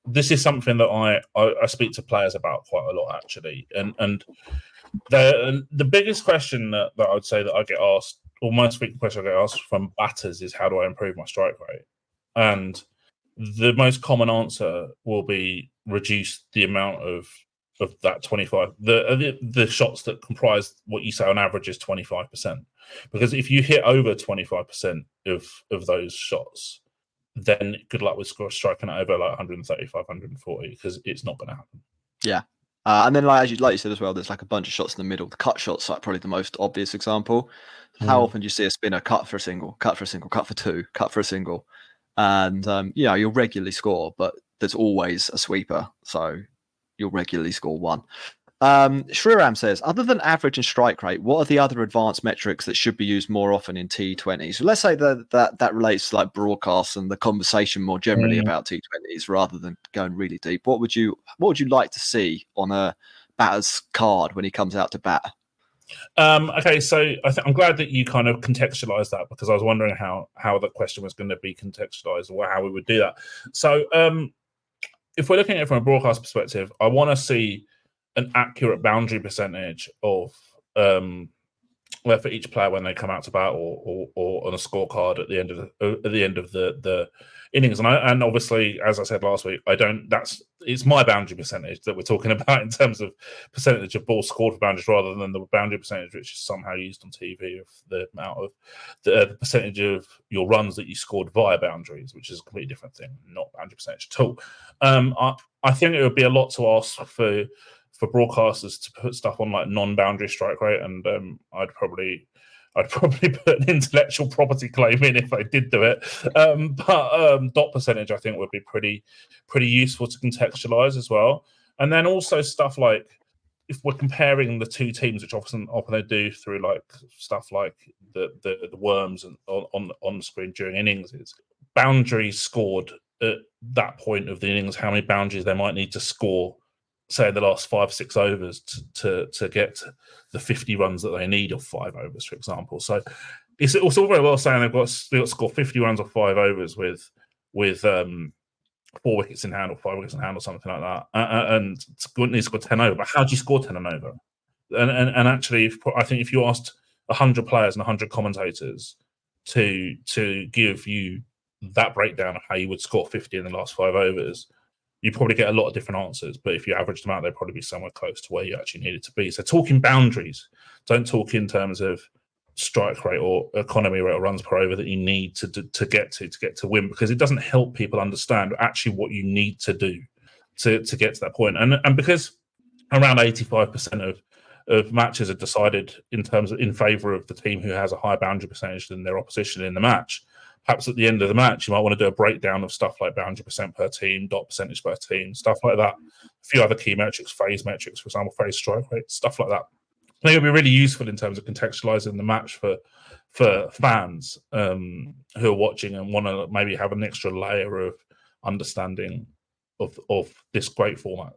this is something that I speak to players about quite a lot, actually. And the biggest question that I would say that I get asked, or most frequent question I get asked from batters, is how do I improve my strike rate? And the most common answer will be reduce the amount of that 25, the shots that comprise what you say on average is 25%. Because if you hit over 25% of those shots, then good luck with striking it over like 135, 140, because it's not going to happen. Yeah. And then like you said as well, there's like a bunch of shots in the middle. The cut shot's like probably the most obvious example. How often do you see a spinner cut for a single, cut for 2, cut for a single? And you'll regularly score, but there's always a sweeper. So you'll regularly score 1. Shriram says, other than average and strike rate, what are the other advanced metrics that should be used more often in T20s? So let's say that relates to like broadcasts and the conversation more generally about T20s rather than going really deep. What would you like to see on a batter's card when he comes out to bat? Okay, so I'm glad that you kind of contextualized that, because I was wondering how that question was going to be contextualized or how we would do that. So if we're looking at it from a broadcast perspective, I want to see an accurate boundary percentage of for each player when they come out to bat, or on a scorecard at the end of the innings. And obviously, as I said last week, it's my boundary percentage that we're talking about in terms of percentage of balls scored for boundaries, rather than the boundary percentage which is somehow used on TV of the amount of the percentage of your runs that you scored via boundaries, which is a completely different thing, not boundary percentage at all. I think it would be a lot to ask for broadcasters to put stuff on like non-boundary strike rate, and I'd probably put an intellectual property claim in if I did do it. But dot percentage, I think, would be pretty useful to contextualize as well. And then also stuff like, if we're comparing the two teams, which often they do through like stuff like the worms and on the screen during innings, is boundaries scored at that point of the innings, how many boundaries they might need to score, say, in the last 5-6 overs to get the 50 runs that they need off 5 overs, for example. So it's all very well saying they've got to score 50 runs off 5 overs with 4 wickets in hand or 5 wickets in hand or something like that, and needs to score 10 over. But how do you score 10 and over? And actually, I think if you asked 100 players and 100 commentators to give you that breakdown of how you would score 50 in the last 5 overs, you probably get a lot of different answers. But if you average them out, they'd probably be somewhere close to where you actually need it to be. So talking boundaries, don't talk in terms of strike rate or economy rate or runs per over that you need to get to win, because it doesn't help people understand actually what you need to do to get to that point. And because around 85% of matches are decided in favour of the team who has a higher boundary percentage than their opposition in the match. Perhaps at the end of the match, you might want to do a breakdown of stuff like boundary percent per team, dot percentage per team, stuff like that. A few other key metrics, phase metrics, for example, phase strike rate, stuff like that. I think it'll be really useful in terms of contextualising the match for fans who are watching and want to maybe have an extra layer of understanding of this great format.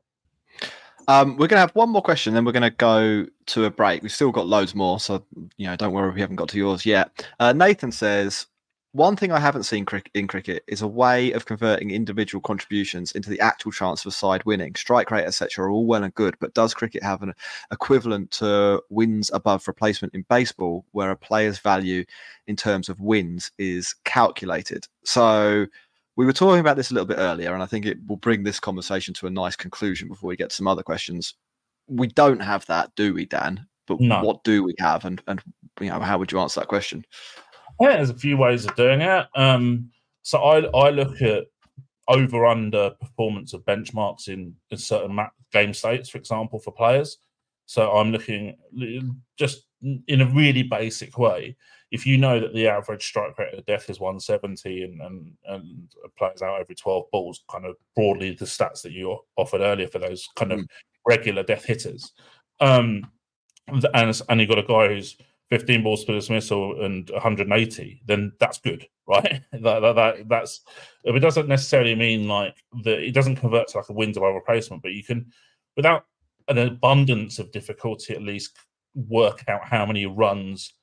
We're going to have one more question, then we're going to go to a break. We've still got loads more, so don't worry, we haven't got to yours yet. Nathan says, one thing I haven't seen in cricket is a way of converting individual contributions into the actual chance of a side winning. Strike rate, etc., are all well and good, but does cricket have an equivalent to wins above replacement in baseball, where a player's value in terms of wins is calculated? So we were talking about this a little bit earlier, and I think it will bring this conversation to a nice conclusion before we get to some other questions. We don't have that, do we, Dan? But No. what do we have, and how would you answer that question? Yeah, there's a few ways of doing it. So I look at over-under performance of benchmarks in certain game states, for example, for players. So I'm looking just in a really basic way. If you know that the average strike rate of death is 170 and a player's out every 12 balls, kind of broadly the stats that you offered earlier for those kind of regular death hitters, and you've got a guy who's 15 balls per dismissal and 180, then that's good, right? That's it doesn't necessarily mean like that it doesn't convert to like a wins above replacement, but you can, without an abundance of difficulty, at least work out how many runs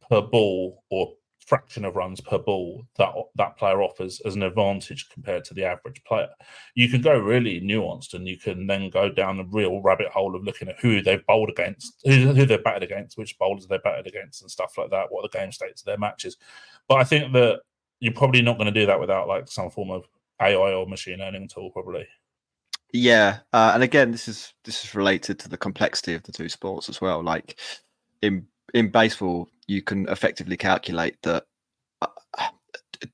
per ball or fraction of runs per ball that player offers as an advantage compared to the average player. You can go really nuanced, and you can then go down the real rabbit hole of looking at who they've bowled against, who they've batted against, which bowlers they've batted against, and stuff like that. What are the game states of their matches? But I think that you're probably not going to do that without like some form of AI or machine learning tool, probably. Yeah, and again, this is related to the complexity of the two sports as well. Like in baseball, you can effectively calculate that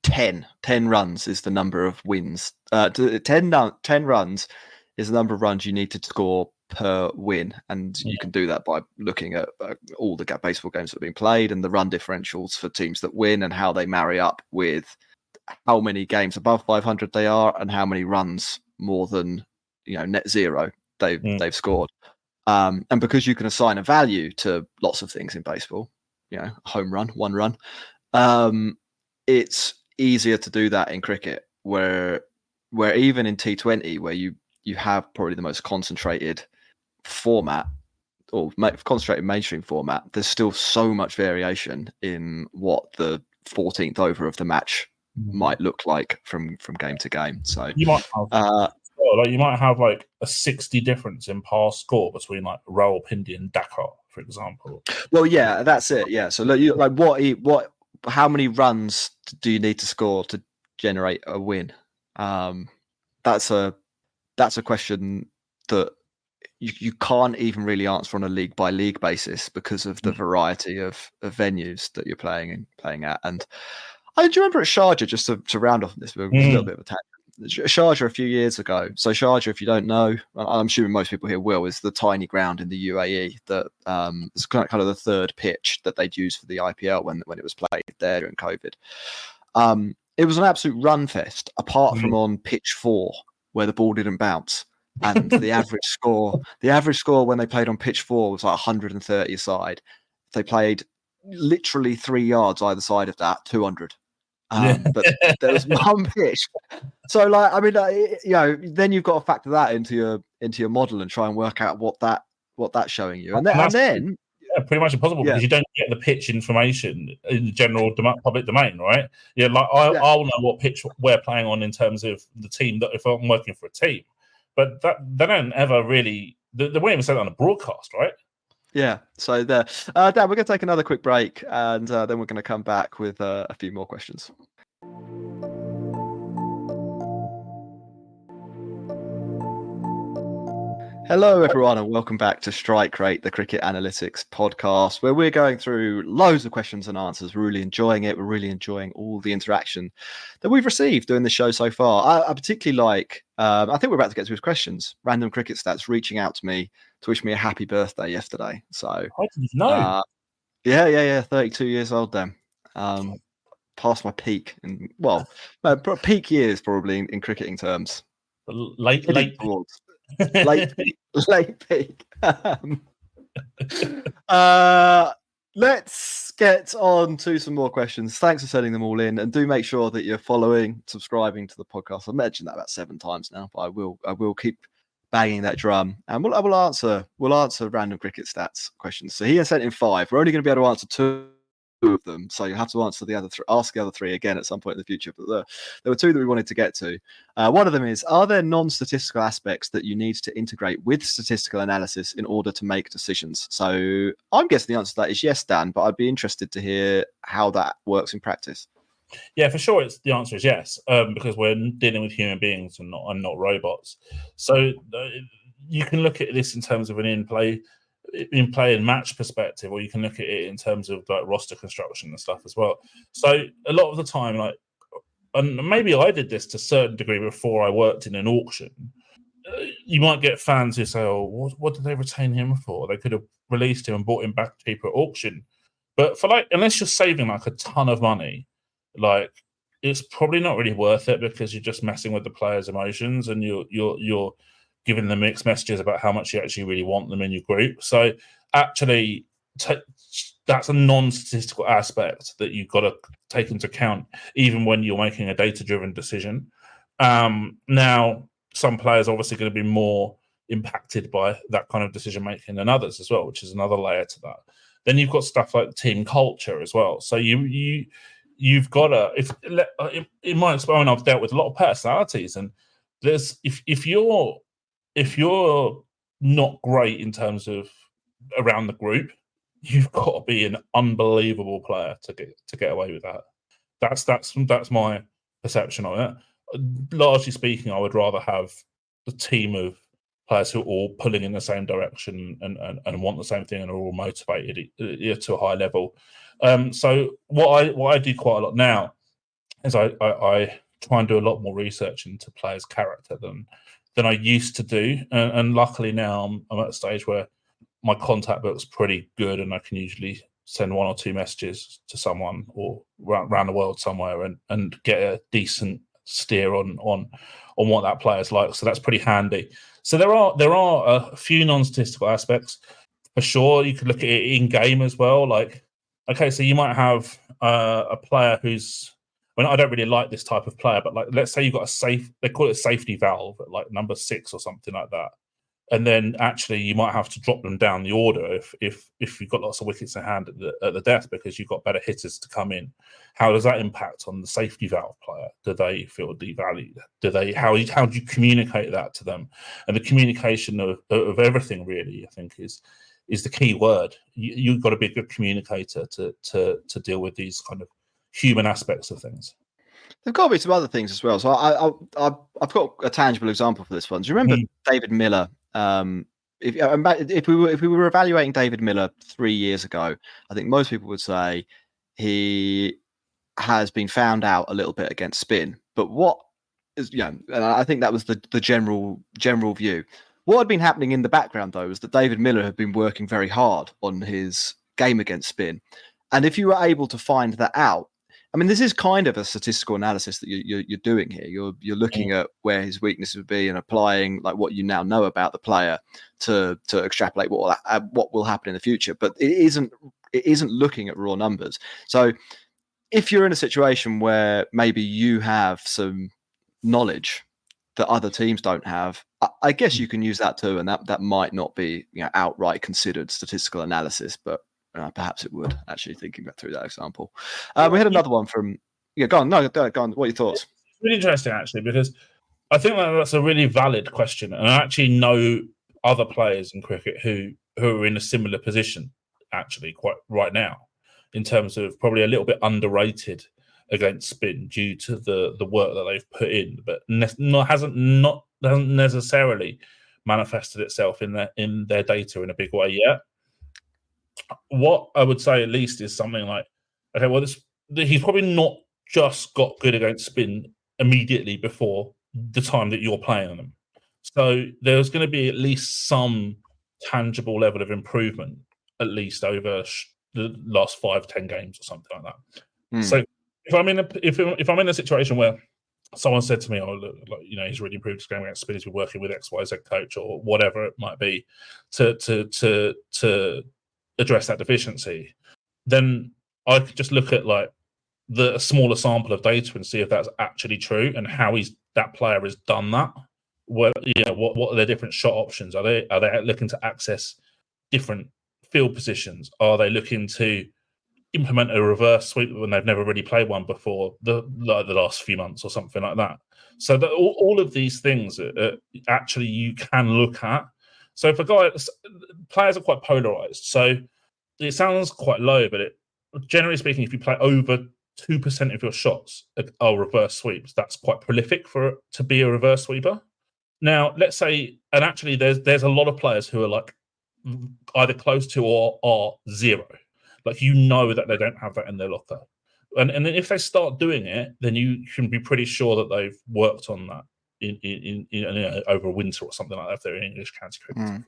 10 runs is the number of wins. 10 runs is the number of runs you need to score per win, and you can do that by looking at all the baseball games that have been played and the run differentials for teams that win and how they marry up with how many games above 500 they are and how many runs more than net zero they've scored. And because you can assign a value to lots of things in baseball, a home run, 1 run, it's easier to do that in cricket, where even in T20, where you have probably the most concentrated format or concentrated mainstream format, there's still so much variation in what the 14th over of the match might look like from game to game. So you might have like a 60 difference in pass score between like Rawalpindi and Dakar, for example. Well, yeah, that's it. Yeah. So how many runs do you need to score to generate a win? That's a question that you can't even really answer on a league by league basis because of the variety of venues that you're playing at. And do you remember at Sharjah, just to round off this, a little bit of a tangent. Sharjah a few years ago. So Sharjah, if you don't know, I'm assuming most people here will, is the tiny ground in the UAE that is kind of the third pitch that they'd use for the IPL when it was played there during COVID. It was an absolute run fest, apart from on pitch 4 where the ball didn't bounce, and the average score when they played on pitch 4 was like 130 aside. They played literally 3 yards either side of that, 200. But there was one pitch. So then you've got to factor that into your model and try and work out what that's showing you. And then pretty much impossible because you don't get the pitch information in the general public domain, right? Yeah, like I'll know what pitch we're playing on in terms of the team that if I'm working for a team, but that they don't ever really they won't even say that on a broadcast, right? Yeah. So Dan, we're going to take another quick break, and then we're going to come back with a few more questions. Hello, everyone, and welcome back to Strike Rate, the Cricket Analytics podcast, where we're going through loads of questions and answers. We're really enjoying it. We're really enjoying all the interaction that we've received doing the show so far. I particularly like, I think we're about to get to his questions. Random Cricket Stats reaching out to me to wish me a happy birthday yesterday. So, I didn't know. Yeah. 32 years old then. Past my peak, peak years probably in cricketing terms. Late peak. Let's get on to some more questions. Thanks for sending them all in, and do make sure that you're following, subscribing to the podcast. I've mentioned that about 7 times now, but I will keep banging that drum, and we'll answer random cricket stats questions. So he has sent in 5. We're only going to be able to answer 2 of them, so you have to answer ask the other 3 again at some point in the future, but there were 2 that we wanted to get to. One of them is, are there non-statistical aspects that you need to integrate with statistical analysis in order to make decisions? So I'm guessing the answer to that is yes, Dan, but I'd be interested to hear how that works in practice. Yeah, for sure. The answer is yes, because we're dealing with human beings and not robots. So you can look at this in terms of an in-play and match perspective, or you can look at it in terms of like roster construction and stuff as well. So a lot of the time, like, and maybe I did this to a certain degree before I worked in an auction, you might get fans who say, oh, what did they retain him for? They could have released him and bought him back cheaper at auction. But for unless you're saving like a ton of money, like, it's probably not really worth it, because you're just messing with the players' emotions, and you're giving them mixed messages about how much you actually really want them in your group. So actually, that's a non-statistical aspect that you've got to take into account, even when you're making a data-driven decision. Now, some players are obviously going to be more impacted by that kind of decision-making than others as well, which is another layer to that. Then you've got stuff like team culture as well. So you've got to, in my experience, I've dealt with a lot of personalities, and there's if you're not great in terms of around the group, you've got to be an unbelievable player to get away with that. That's my perception of it. Largely speaking, I would rather have a team of players who are all pulling in the same direction and want the same thing and are all motivated to a high level. So what I do quite a lot now is I try and do a lot more research into players' character than I used to do, and luckily now I'm at a stage where my contact book's pretty good, and I can usually send 1 or 2 messages to someone or around the world somewhere and get a decent steer on what that player's like. So that's pretty handy. So there are a few non-statistical aspects for sure. You could look at it in game as well. Like, okay, so you might have a player who's, I don't really like this type of player, but like, let's say you've got they call it a safety valve at like number 6 or something like that. And then actually you might have to drop them down the order if you've got lots of wickets in hand at the death, because you've got better hitters to come in. How does that impact on the safety valve player? Do they feel devalued? How do you communicate that to them? And the communication of everything, really, I think is the key word. You've got to be a good communicator to deal with these kind of human aspects of things. There've got to be some other things as well. So I've got a tangible example for this one. Do you remember David Miller? If we were evaluating David Miller 3 years ago, I think most people would say he has been found out a little bit against spin. But what is, and I think that was the general view. What had been happening in the background, though, was that David Miller had been working very hard on his game against spin. And if you were able to find that out, I mean, this is kind of a statistical analysis that you're doing here. You're looking at where his weaknesses would be and applying like what you now know about the player to extrapolate what will happen in the future. But it isn't looking at raw numbers. So if you're in a situation where maybe you have some knowledge that other teams don't have, I guess you can use that too, and that might not be outright considered statistical analysis, but perhaps it would, actually, thinking back through that example. We had another one from... Yeah, go on. No, go on. What are your thoughts? It's really interesting, actually, because I think that's a really valid question. And I actually know other players in cricket who are in a similar position, actually, quite right now, in terms of probably a little bit underrated against spin due to the work that they've put in, but hasn't necessarily manifested itself in their data in a big way yet. What I would say at least is something like, okay, well, he's probably not just got good against spin immediately before the time that you're playing them. So there's going to be at least some tangible level of improvement, at least over the last 5-10 games or something like that. So if I'm in a situation where someone said to me, "Oh, look, like, he's really improved his game against spin. He's been working with XYZ coach or whatever it might be to address that deficiency," then I could just look at like a smaller sample of data and see if that's actually true and how that player has done that. What are their different shot options? Are they looking to access different field positions? Are they looking to implement a reverse sweep when they've never really played one before the last few months or something like that? So that all of these things actually you can look at. So for players are quite polarized. So it sounds quite low, but generally speaking, if you play over 2% of your shots are reverse sweeps, that's quite prolific to be a reverse sweeper. Now, let's say, and actually there's a lot of players who are like either close to or are 0. Like, that they don't have that in their locker. And if they start doing it, then you can be pretty sure that they've worked on that in over a winter or something like that if they're in English county cricket.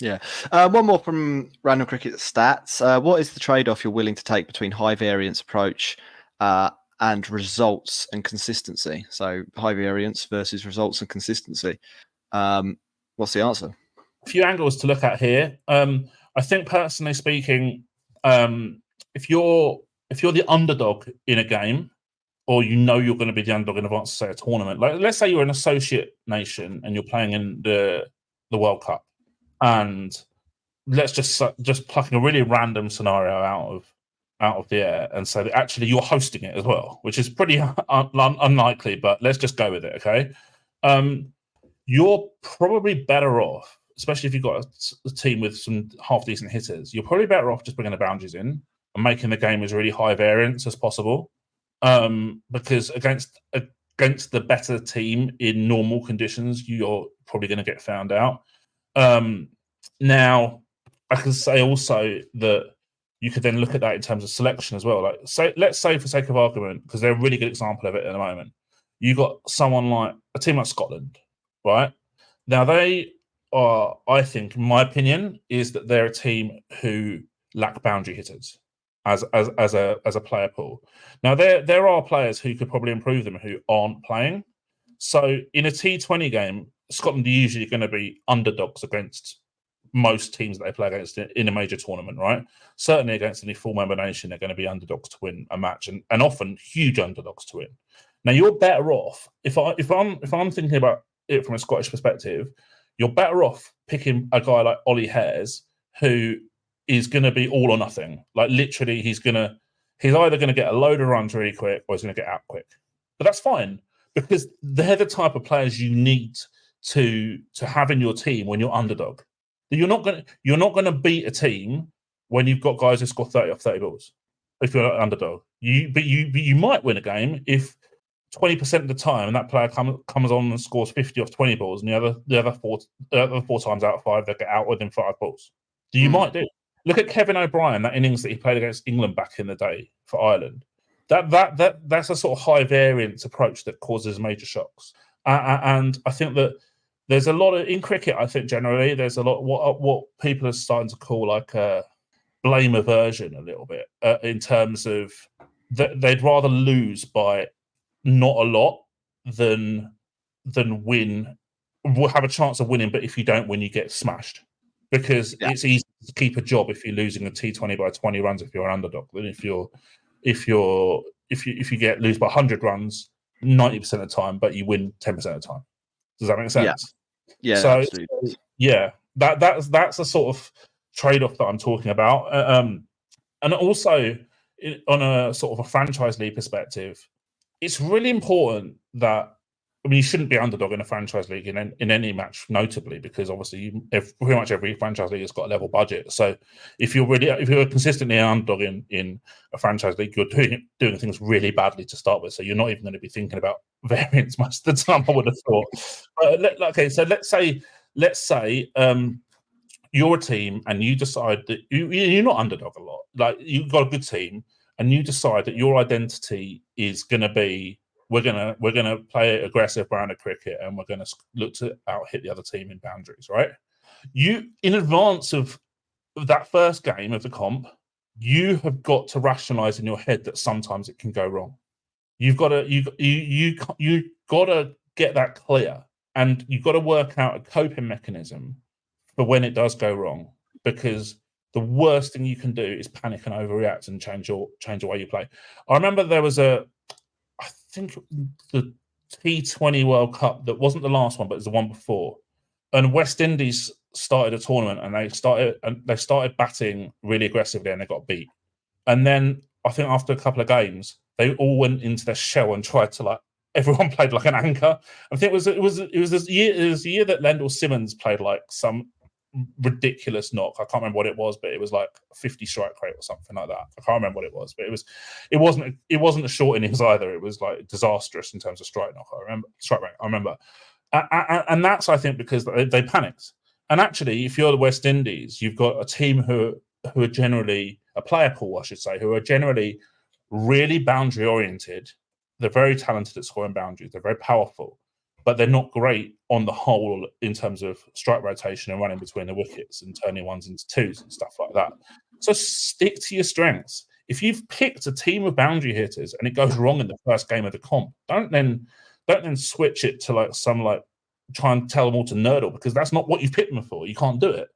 Yeah. One more from Random Cricket Stats. What is the trade-off you're willing to take between high variance approach and results and consistency? So high variance versus results and consistency. What's the answer? A few angles to look at here. I think personally speaking, if you're the underdog in a game, or you're going to be the underdog in advance to say a tournament, like let's say you're an associate nation and you're playing in the World Cup, and let's just plucking a really random scenario out of the air and say that actually you're hosting it as well, which is pretty unlikely, but let's just go with it, okay? You're probably better off, especially if you've got a team with some half-decent hitters, you're probably better off just bringing the boundaries in and making the game as really high variance as possible, because against the better team in normal conditions, you're probably going to get found out. Now, I can say also that you could then look at that in terms of selection as well. Like, let's say for sake of argument, because they're a really good example of it at the moment, you got someone like a team like Scotland, right? Now they are, I think, in my opinion, is that they're a team who lack boundary hitters as a player pool. Now there are players who could probably improve them who aren't playing. So in a T20 game, Scotland are usually going to be underdogs against most teams that they play against in a major tournament, right? Certainly against any full member nation, they're going to be underdogs to win a match, and often huge underdogs to win. Now you're better off if I'm thinking about it from a Scottish perspective, you're better off picking a guy like Ollie Hares, who is going to be all or nothing. Like literally, he's either going to get a load of runs really quick or he's going to get out quick. But that's fine, because they're the type of players you need to have in your team when you're underdog. You're not going to beat a team when you've got guys who score 30 off 30 balls. If you're an underdog, you might win a game if 20% of the time that player comes on and scores 50 off 20 balls, and the other four times out of 5 they get out within 5 balls. You might do. Look at Kevin O'Brien, that innings that he played against England back in the day for Ireland. That's a sort of high variance approach that causes major shocks. And I think that there's a lot in cricket. I think generally there's a lot what people are starting to call like a blame aversion a little bit in terms of they'd rather lose by not a lot than win. We'll have a chance of winning, but if you don't win, you get smashed. Because it's easy to keep a job if you're losing a T20 by 20 runs if you're an underdog than if you lose by 100 runs 90% of the time, but you win 10% of the time. Does that make sense? Yeah. So Absolutely. yeah, that's a sort of trade-off that I'm talking about, and also on a sort of a franchise league perspective, it's really important that. I mean, you shouldn't be underdog in a franchise league in any match, notably, because obviously pretty much every franchise league has got a level budget. So if you're consistently an underdog in a franchise league, you're doing things really badly to start with. So you're not even going to be thinking about variance most of the time, I would have thought. Okay, so let's say let's say you're a team and you decide that you're not underdog a lot. Like you've got a good team and you decide that your identity is going to be we're gonna play aggressive brand of cricket and we're going to look to out hit the other team in boundaries, right? You in advance of that first game of the comp, you have got to rationalize in your head that sometimes it can go wrong. You've got to you got to get that clear, and you've got to work out a coping mechanism for when it does go wrong. Because the worst thing you can do is panic and overreact and change the way you play. I remember there was I think the T20 World Cup that wasn't the last one, but it was the one before, and West Indies started a tournament and they started batting really aggressively and they got beat. And then I think after a couple of games, they all went into their shell and tried to everyone played like an anchor. I think it was a year that Lendl Simmons played like some ridiculous knock. I can't remember what it was, but it was like 50 strike rate or something like that. I can't remember what it was, but it wasn't a short innings either. It was like disastrous in terms of strike knock. I remember. And that's, I think, because they panicked. And actually, if you're the West Indies, you've got a team who are generally a player pool, I should say, who are generally really boundary oriented. They're very talented at scoring boundaries. They're very powerful, but they're not great on the whole in terms of strike rotation and running between the wickets and turning ones into twos and stuff like that. So stick to your strengths. If you've picked a team of boundary hitters and it goes wrong in the first game of the comp, don't then switch it to try and tell them all to nerdle, because that's not what you've picked them for. You can't do it.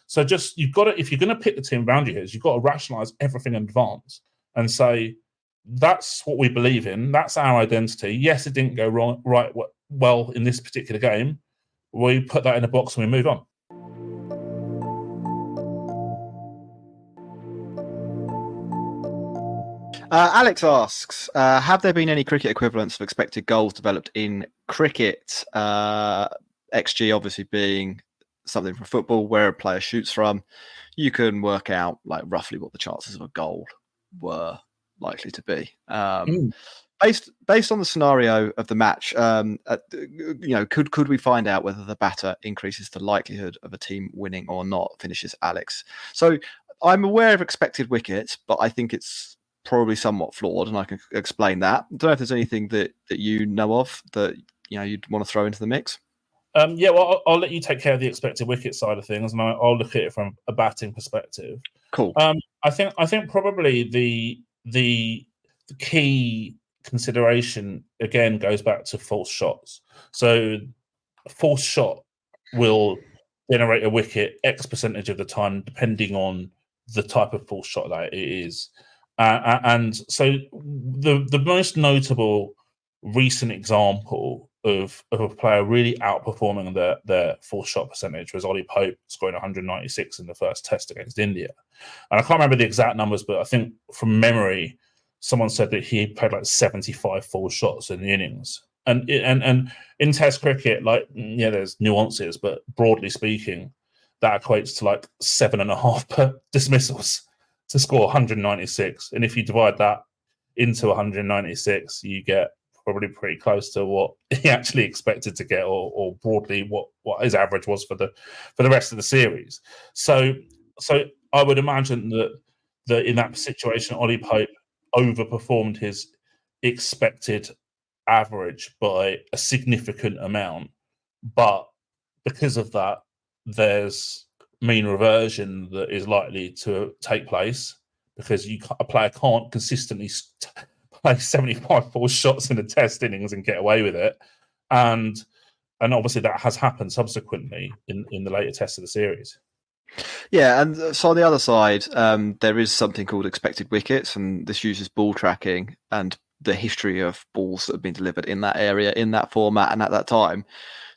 So you've got to, if you're going to pick the team of boundary hitters, you've got to rationalize everything in advance and say, that's what we believe in. That's our identity. Yes, it didn't go well in this particular game. We put that in a box and we move on. Alex asks, have there been any cricket equivalents of expected goals developed in cricket? XG obviously being something from football where a player shoots from. You can work out roughly what the chances of a goal were likely to be. Based on the scenario of the match, could we find out whether the batter increases the likelihood of a team winning or not? Finishes Alex. So I'm aware of expected wickets, but I think it's probably somewhat flawed, and I can explain that. I don't know if there's anything that you know of that you'd want to throw into the mix. Well, I'll let you take care of the expected wicket side of things, and I'll look at it from a batting perspective. Cool. I think probably the key consideration again goes back to false shots. So a false shot will generate a wicket X percentage of the time, depending on the type of false shot that it is. And so the most notable recent example of a player really outperforming their false shot percentage was Ollie Pope scoring 196 in the first test against India. And I can't remember the exact numbers, but I think from memory, someone said that he played 75 false shots in the innings. And in Test cricket, there's nuances, but broadly speaking, that equates to 7.5 dismissals to score 196. And if you divide that into 196, you get probably pretty close to what he actually expected to get, or broadly what his average was for the rest of the series. So I would imagine that in that situation, Ollie Pope overperformed his expected average by a significant amount. But because of that, there's mean reversion that is likely to take place, because a player can't consistently play 75 false shots in a test innings and get away with it. And obviously that has happened subsequently in the later tests of the series. Yeah, and so on the other side, there is something called expected wickets, and this uses ball tracking and the history of balls that have been delivered in that area, in that format, and at that time,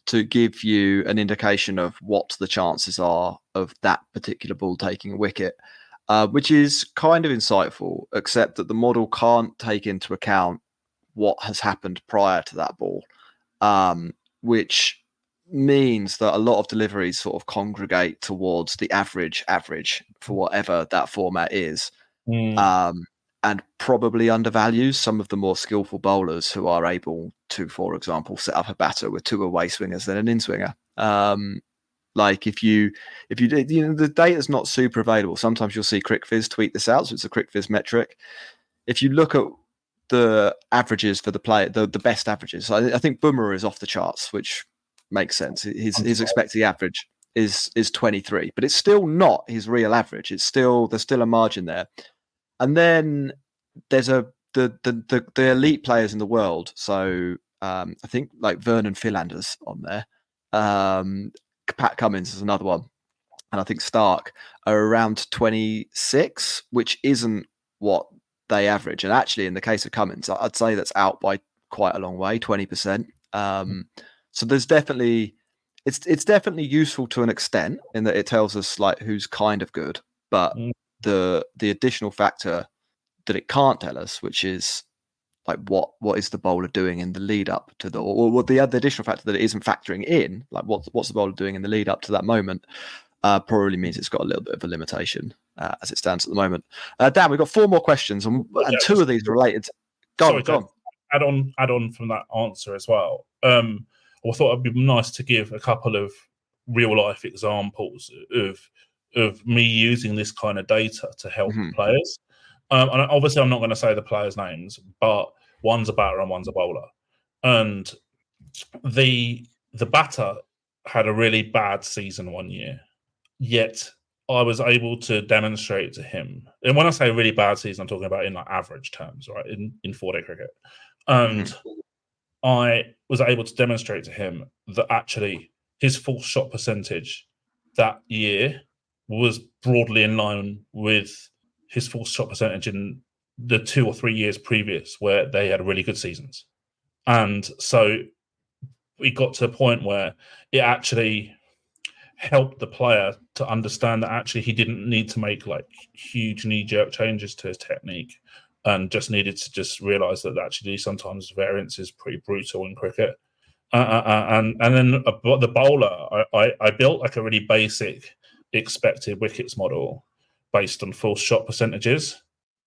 to give you an indication of what the chances are of that particular ball taking a wicket, which is kind of insightful, except that the model can't take into account what has happened prior to that ball, which means that a lot of deliveries sort of congregate towards the average for whatever that format is, and probably undervalues some of the more skillful bowlers who are able to, for example, set up a batter with two away swingers than an in-swinger. Like if you did, the data's not super available. Sometimes you'll see CricViz tweet this out, so it's a CricViz metric. If you look at the averages for the player, the best averages, I think Boomer is off the charts, which makes sense. His expected average is 23, but it's still not his real average. There's still a margin there. And then there's the elite players in the world. So I think like Vernon Philander's on there. Pat Cummins is another one. And I think Stark are around 26, which isn't what they average. And actually, in the case of Cummins, I'd say that's out by quite a long way, 20%. So there's definitely, it's definitely useful to an extent in that it tells us like who's kind of good. But the additional factor that it can't tell us, which is like what is the bowler doing in the lead up to the, or the other additional factor that it isn't factoring in, like what's the bowler doing in the lead up to that moment, probably means it's got a little bit of a limitation as it stands at the moment. Dan, we've got 4 more questions, and two of these are related. Go on. Add on from that answer as well. I thought it'd be nice to give a couple of real life examples of me using this kind of data to help players. And obviously, I'm not going to say the players' names, but one's a batter and one's a bowler. And the batter had a really bad season one year, yet I was able to demonstrate to him. And when I say really bad season, I'm talking about in like average terms, right? In 4-day cricket. And I was able to demonstrate to him that actually his full shot percentage that year was broadly in line with his full shot percentage in the 2 or 3 years previous where they had really good seasons. And so we got to a point where it actually helped the player to understand that actually he didn't need to make like huge knee-jerk changes to his technique and just needed to just realize that actually sometimes variance is pretty brutal in cricket. And then the bowler, I built like a really basic expected wickets model based on full shot percentages,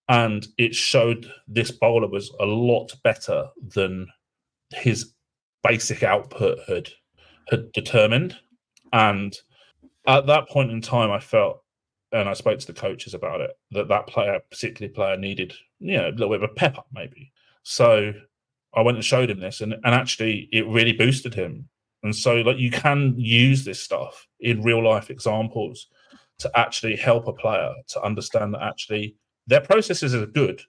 and it showed this bowler was a lot better than his basic output had determined. And at that point in time, I felt, and I spoke to the coaches about it, that particular player needed, a little bit of a pep up maybe. So I went and showed him this, and actually it really boosted him. And so like you can use this stuff in real life examples to actually help a player to understand that actually their processes are good,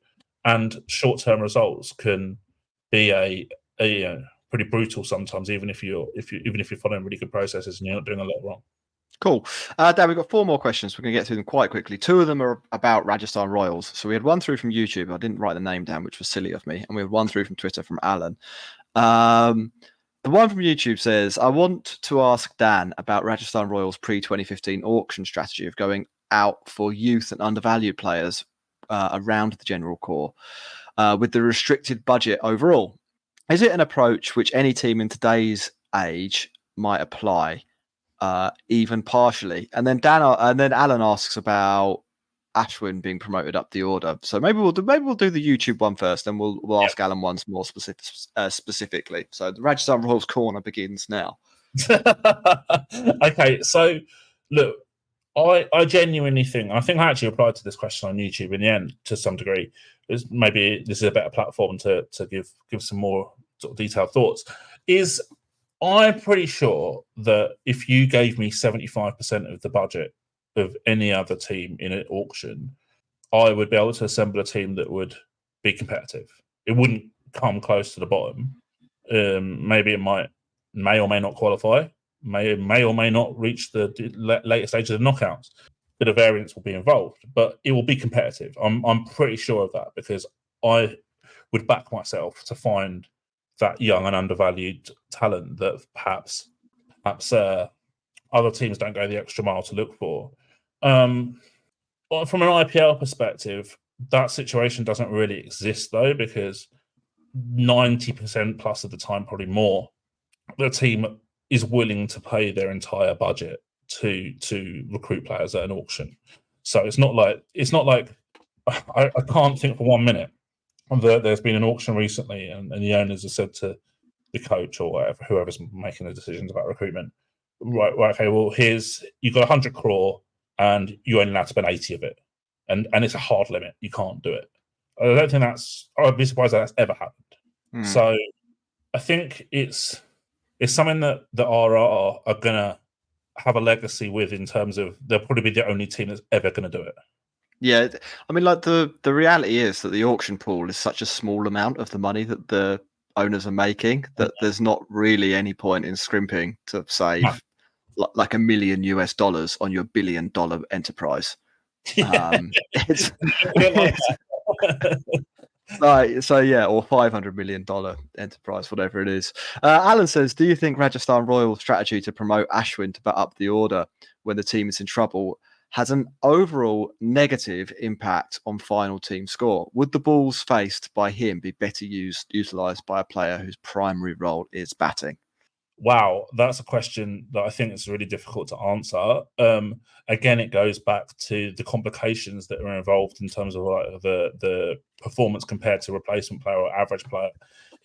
and short-term results can be a pretty brutal sometimes, even if you're following really good processes and you're not doing a lot wrong. Cool. Dan, we've got 4 more questions. We're going to get through them quite quickly. 2 of them are about Rajasthan Royals. So we had one through from YouTube. I didn't write the name down, which was silly of me. And we had one through from Twitter from Alan. The one from YouTube says, I want to ask Dan about Rajasthan Royals pre-2015 auction strategy of going out for youth and undervalued players around the general core with the restricted budget overall. Is it an approach which any team in today's age might apply, even partially? And then Alan asks about Ashwin being promoted up the order. So maybe we'll do the YouTube one first, and we'll ask Alan ones more specifically. So the Rajasthan Royals corner begins now. Okay, so look, I genuinely think, I think I actually replied to this question on YouTube in the end to some degree. Maybe this is a better platform to give some more sort of detailed thoughts. I'm pretty sure that if you gave me 75% of the budget of any other team in an auction, I would be able to assemble a team that would be competitive. It wouldn't come close to the bottom. Maybe it may or may not qualify, may or may not reach the later stage of the knockouts. Bit of variance will be involved, but it will be competitive. I'm pretty sure of that, because I would back myself to find that young and undervalued talent that perhaps other teams don't go the extra mile to look for. But from an IPL perspective, that situation doesn't really exist, though, because 90% plus of the time, probably more, the team is willing to pay their entire budget to recruit players at an auction. So it's not like I can't think for 1 minute that there's been an auction recently and the owners have said to the coach or whoever's making the decisions about recruitment, right, okay, well, you've got 100 crore and you're only allowed to spend 80 of it. And it's a hard limit. You can't do it. I don't think I'd be surprised that that's ever happened. So I think it's something that the RR are going to have a legacy with, in terms of they'll probably be the only team that's ever going to do it. Yeah, I mean, like the reality is that the auction pool is such a small amount of the money that the owners are making that there's not really any point in scrimping to save like $1 million on your $1 billion enterprise. It's like, so yeah, or $500 million enterprise, whatever it is. Alan says, do you think Rajasthan Royals' strategy to promote Ashwin to bat up the order when the team is in trouble has an overall negative impact on final team score? Would the balls faced by him be better utilised by a player whose primary role is batting? Wow, that's a question that I think is really difficult to answer. Again, it goes back to the complications that are involved in terms of like the performance compared to replacement player or average player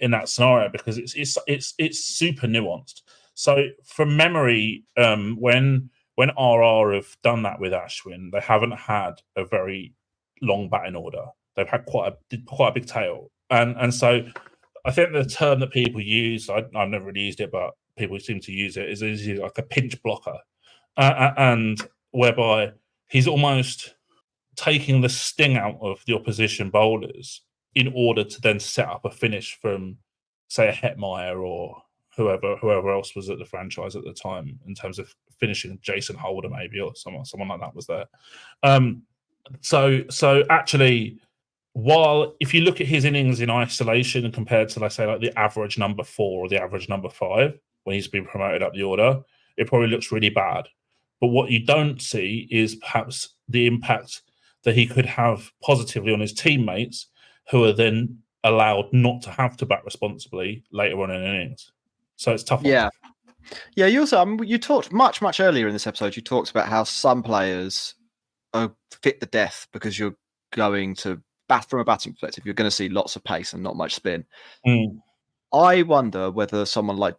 in that scenario, because it's super nuanced. So from memory, when RR have done that with Ashwin, they haven't had a very long batting order. They've had quite a big tail, and so I think the term that people use, I've never really used it, but people seem to use it, is like a pinch blocker, and whereby he's almost taking the sting out of the opposition bowlers in order to then set up a finish from, say, a Hetmeyer or whoever else was at the franchise at the time, in terms of finishing Jason Holder maybe, or someone like that was there. So actually, while if you look at his innings in isolation and compared to, let's say, like the average number 4 or the average number 5 when he's been promoted up the order, it probably looks really bad. But what you don't see is perhaps the impact that he could have positively on his teammates, who are then allowed not to have to bat responsibly later on in innings. So it's tough. Yeah. Yeah, you also, you talked much earlier in this episode, you talked about how some players are fit the death because you're going to bat from a batting perspective. You're going to see lots of pace and not much spin. I wonder whether someone like,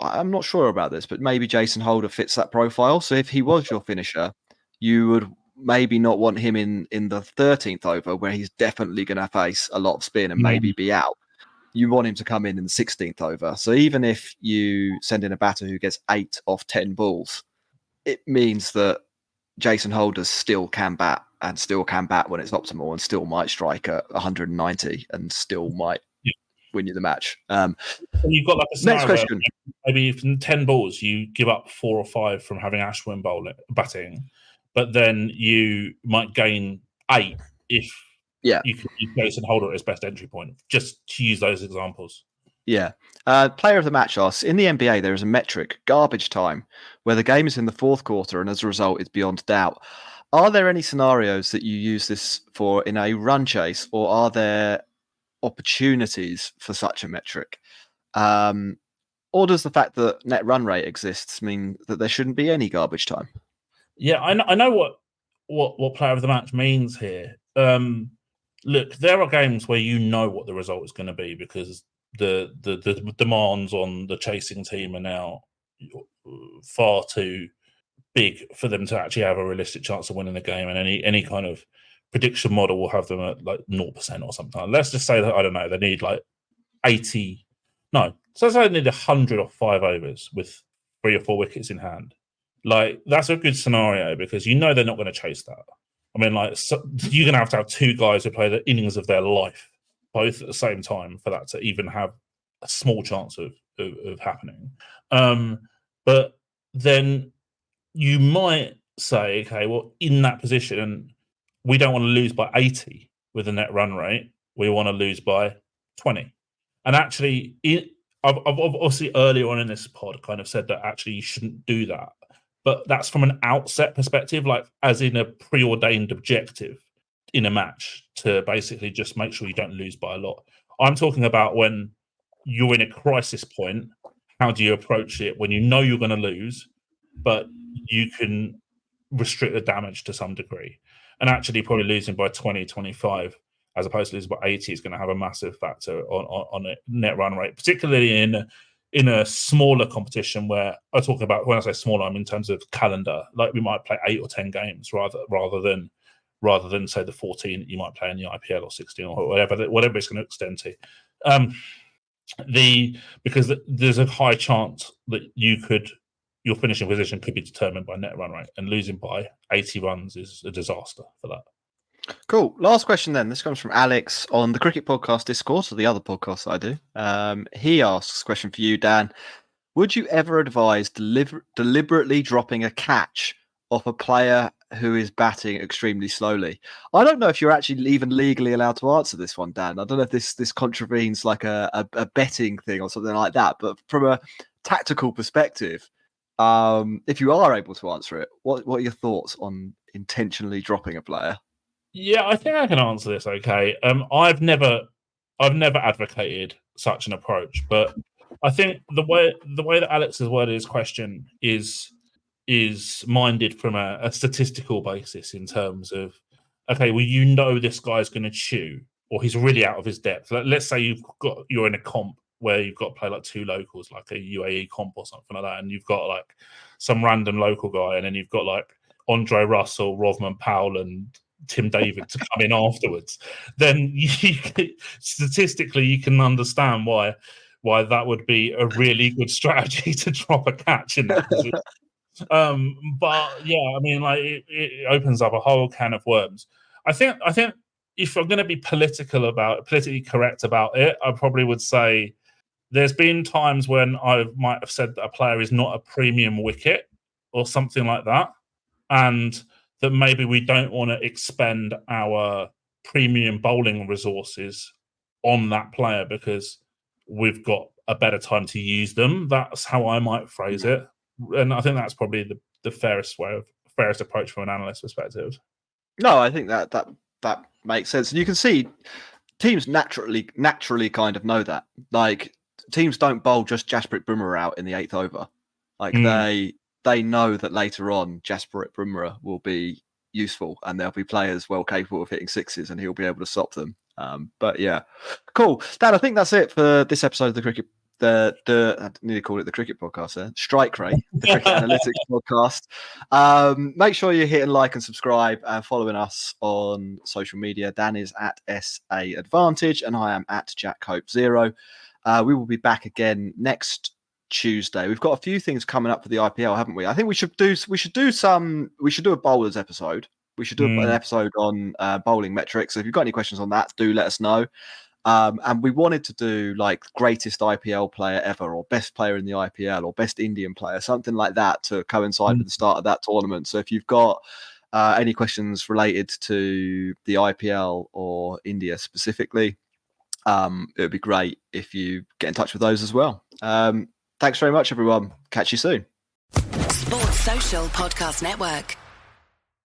I'm not sure about this, but maybe Jason Holder fits that profile. So if he was your finisher, you would maybe not want him in the 13th over, where he's definitely going to face a lot of spin and maybe be out. You want him to come in the 16th over. So even if you send in a batter who gets 8 off 10 balls, it means that Jason Holder still can bat when it's optimal, and still might strike at 190 and still might win you the match. So you've got like a next question. Maybe from 10 balls, you give up 4 or 5 from having Ashwin batting, but then you might gain 8 if you can use Jason Holder at his best entry point, just to use those examples. Yeah. Player of the match asks, in the NBA, there is a metric, garbage time, where the game is in the 4th quarter and as a result, it's beyond doubt. Are there any scenarios that you use this for in a run chase, or are there opportunities for such a metric? Or does the fact that net run rate exists mean that there shouldn't be any garbage time? Yeah, I know what player of the match means here. Look, there are games where you know what the result is going to be, because the demands on the chasing team are now far too big for them to actually have a realistic chance of winning the game, and any kind of prediction model will have them at like 0% or something. Let's just say that, I don't know, they need like 80. No, so let's say they need 100 or 5 overs with 3 or 4 wickets in hand. Like, that's a good scenario, because you know they're not going to chase that. I mean, like, you're going to have 2 guys who play the innings of their life both at the same time for that to even have a small chance of happening. But then you might say, okay, well, in that position, we don't want to lose by 80 with a net run rate. We want to lose by 20. And actually, I've obviously earlier on in this pod kind of said that actually you shouldn't do that. But that's from an outset perspective, like as in a preordained objective in a match, to basically just make sure you don't lose by a lot. I'm talking about when you're in a crisis point, how do you approach it when you know you're going to lose, but you can restrict the damage to some degree? And actually probably losing by 20, 25, as opposed to losing by 80 is going to have a massive factor on a net run rate, particularly in a smaller competition where I talk about, when I say smaller, I mean in terms of calendar, like we might play 8 or 10 games rather than say the 14 that you might play in the IPL or 16 or whatever it's going to extend to. Because there's a high chance that your finishing position could be determined by net run rate, and losing by 80 runs is a disaster for that. Cool. Last question then. This comes from Alex on the Cricket Podcast Discourse, or the other podcast I do. He asks a question for you, Dan. Would you ever advise deliberately dropping a catch off a player who is batting extremely slowly? I don't know if you're actually even legally allowed to answer this one, Dan. I don't know if this contravenes like a betting thing or something like that. But from a tactical perspective, if you are able to answer it, what are your thoughts on intentionally dropping a player? Yeah, I think I can answer this okay. I've never advocated such an approach, but I think the way that Alex has worded his question is minded from a statistical basis, in terms of, okay, well, this guy's going to chew, or he's really out of his depth. Let's say you're in a comp where you've got to play like 2 locals, like a UAE comp or something like that, and you've got like some random local guy, and then you've got like Andre Russell, Rovman Powell, and Tim David to come in afterwards. Then statistically, you can understand why that would be a really good strategy to drop a catch in that position. But yeah, I mean, like it opens up a whole can of worms. I think if I'm going to be politically correct about it, I probably would say there's been times when I might have said that a player is not a premium wicket or something like that, and that maybe we don't want to expend our premium bowling resources on that player because we've got a better time to use them. That's how I might phrase it. And I think that's probably the fairest approach from an analyst perspective. No, I think that makes sense. And you can see teams naturally kind of know that. Like, teams don't bowl just Jasprit Bumrah out in the 8th over. Like they know that later on Jasprit Bumrah will be useful, and there'll be players well capable of hitting sixes, and he'll be able to stop them. But yeah, cool. Dan, I think that's it for this episode of the Cricket. I need to call it the Cricket Podcast. Strike Rate, the Cricket Analytics Podcast. Make sure you're hitting like and subscribe and following us on social media. Dan is at SA Advantage, and I am at Jack Hope 0. We will be back again next Tuesday. We've got a few things coming up for the IPL, haven't we? I think we should do a bowlers episode. We should do an episode on bowling metrics. So if you've got any questions on that, do let us know. And we wanted to do like greatest IPL player ever, or best player in the IPL, or best Indian player, something like that, to coincide with the start of that tournament. So if you've got any questions related to the IPL or India specifically, it would be great if you get in touch with those as well. Thanks very much, everyone. Catch you soon. Sports Social Podcast Network.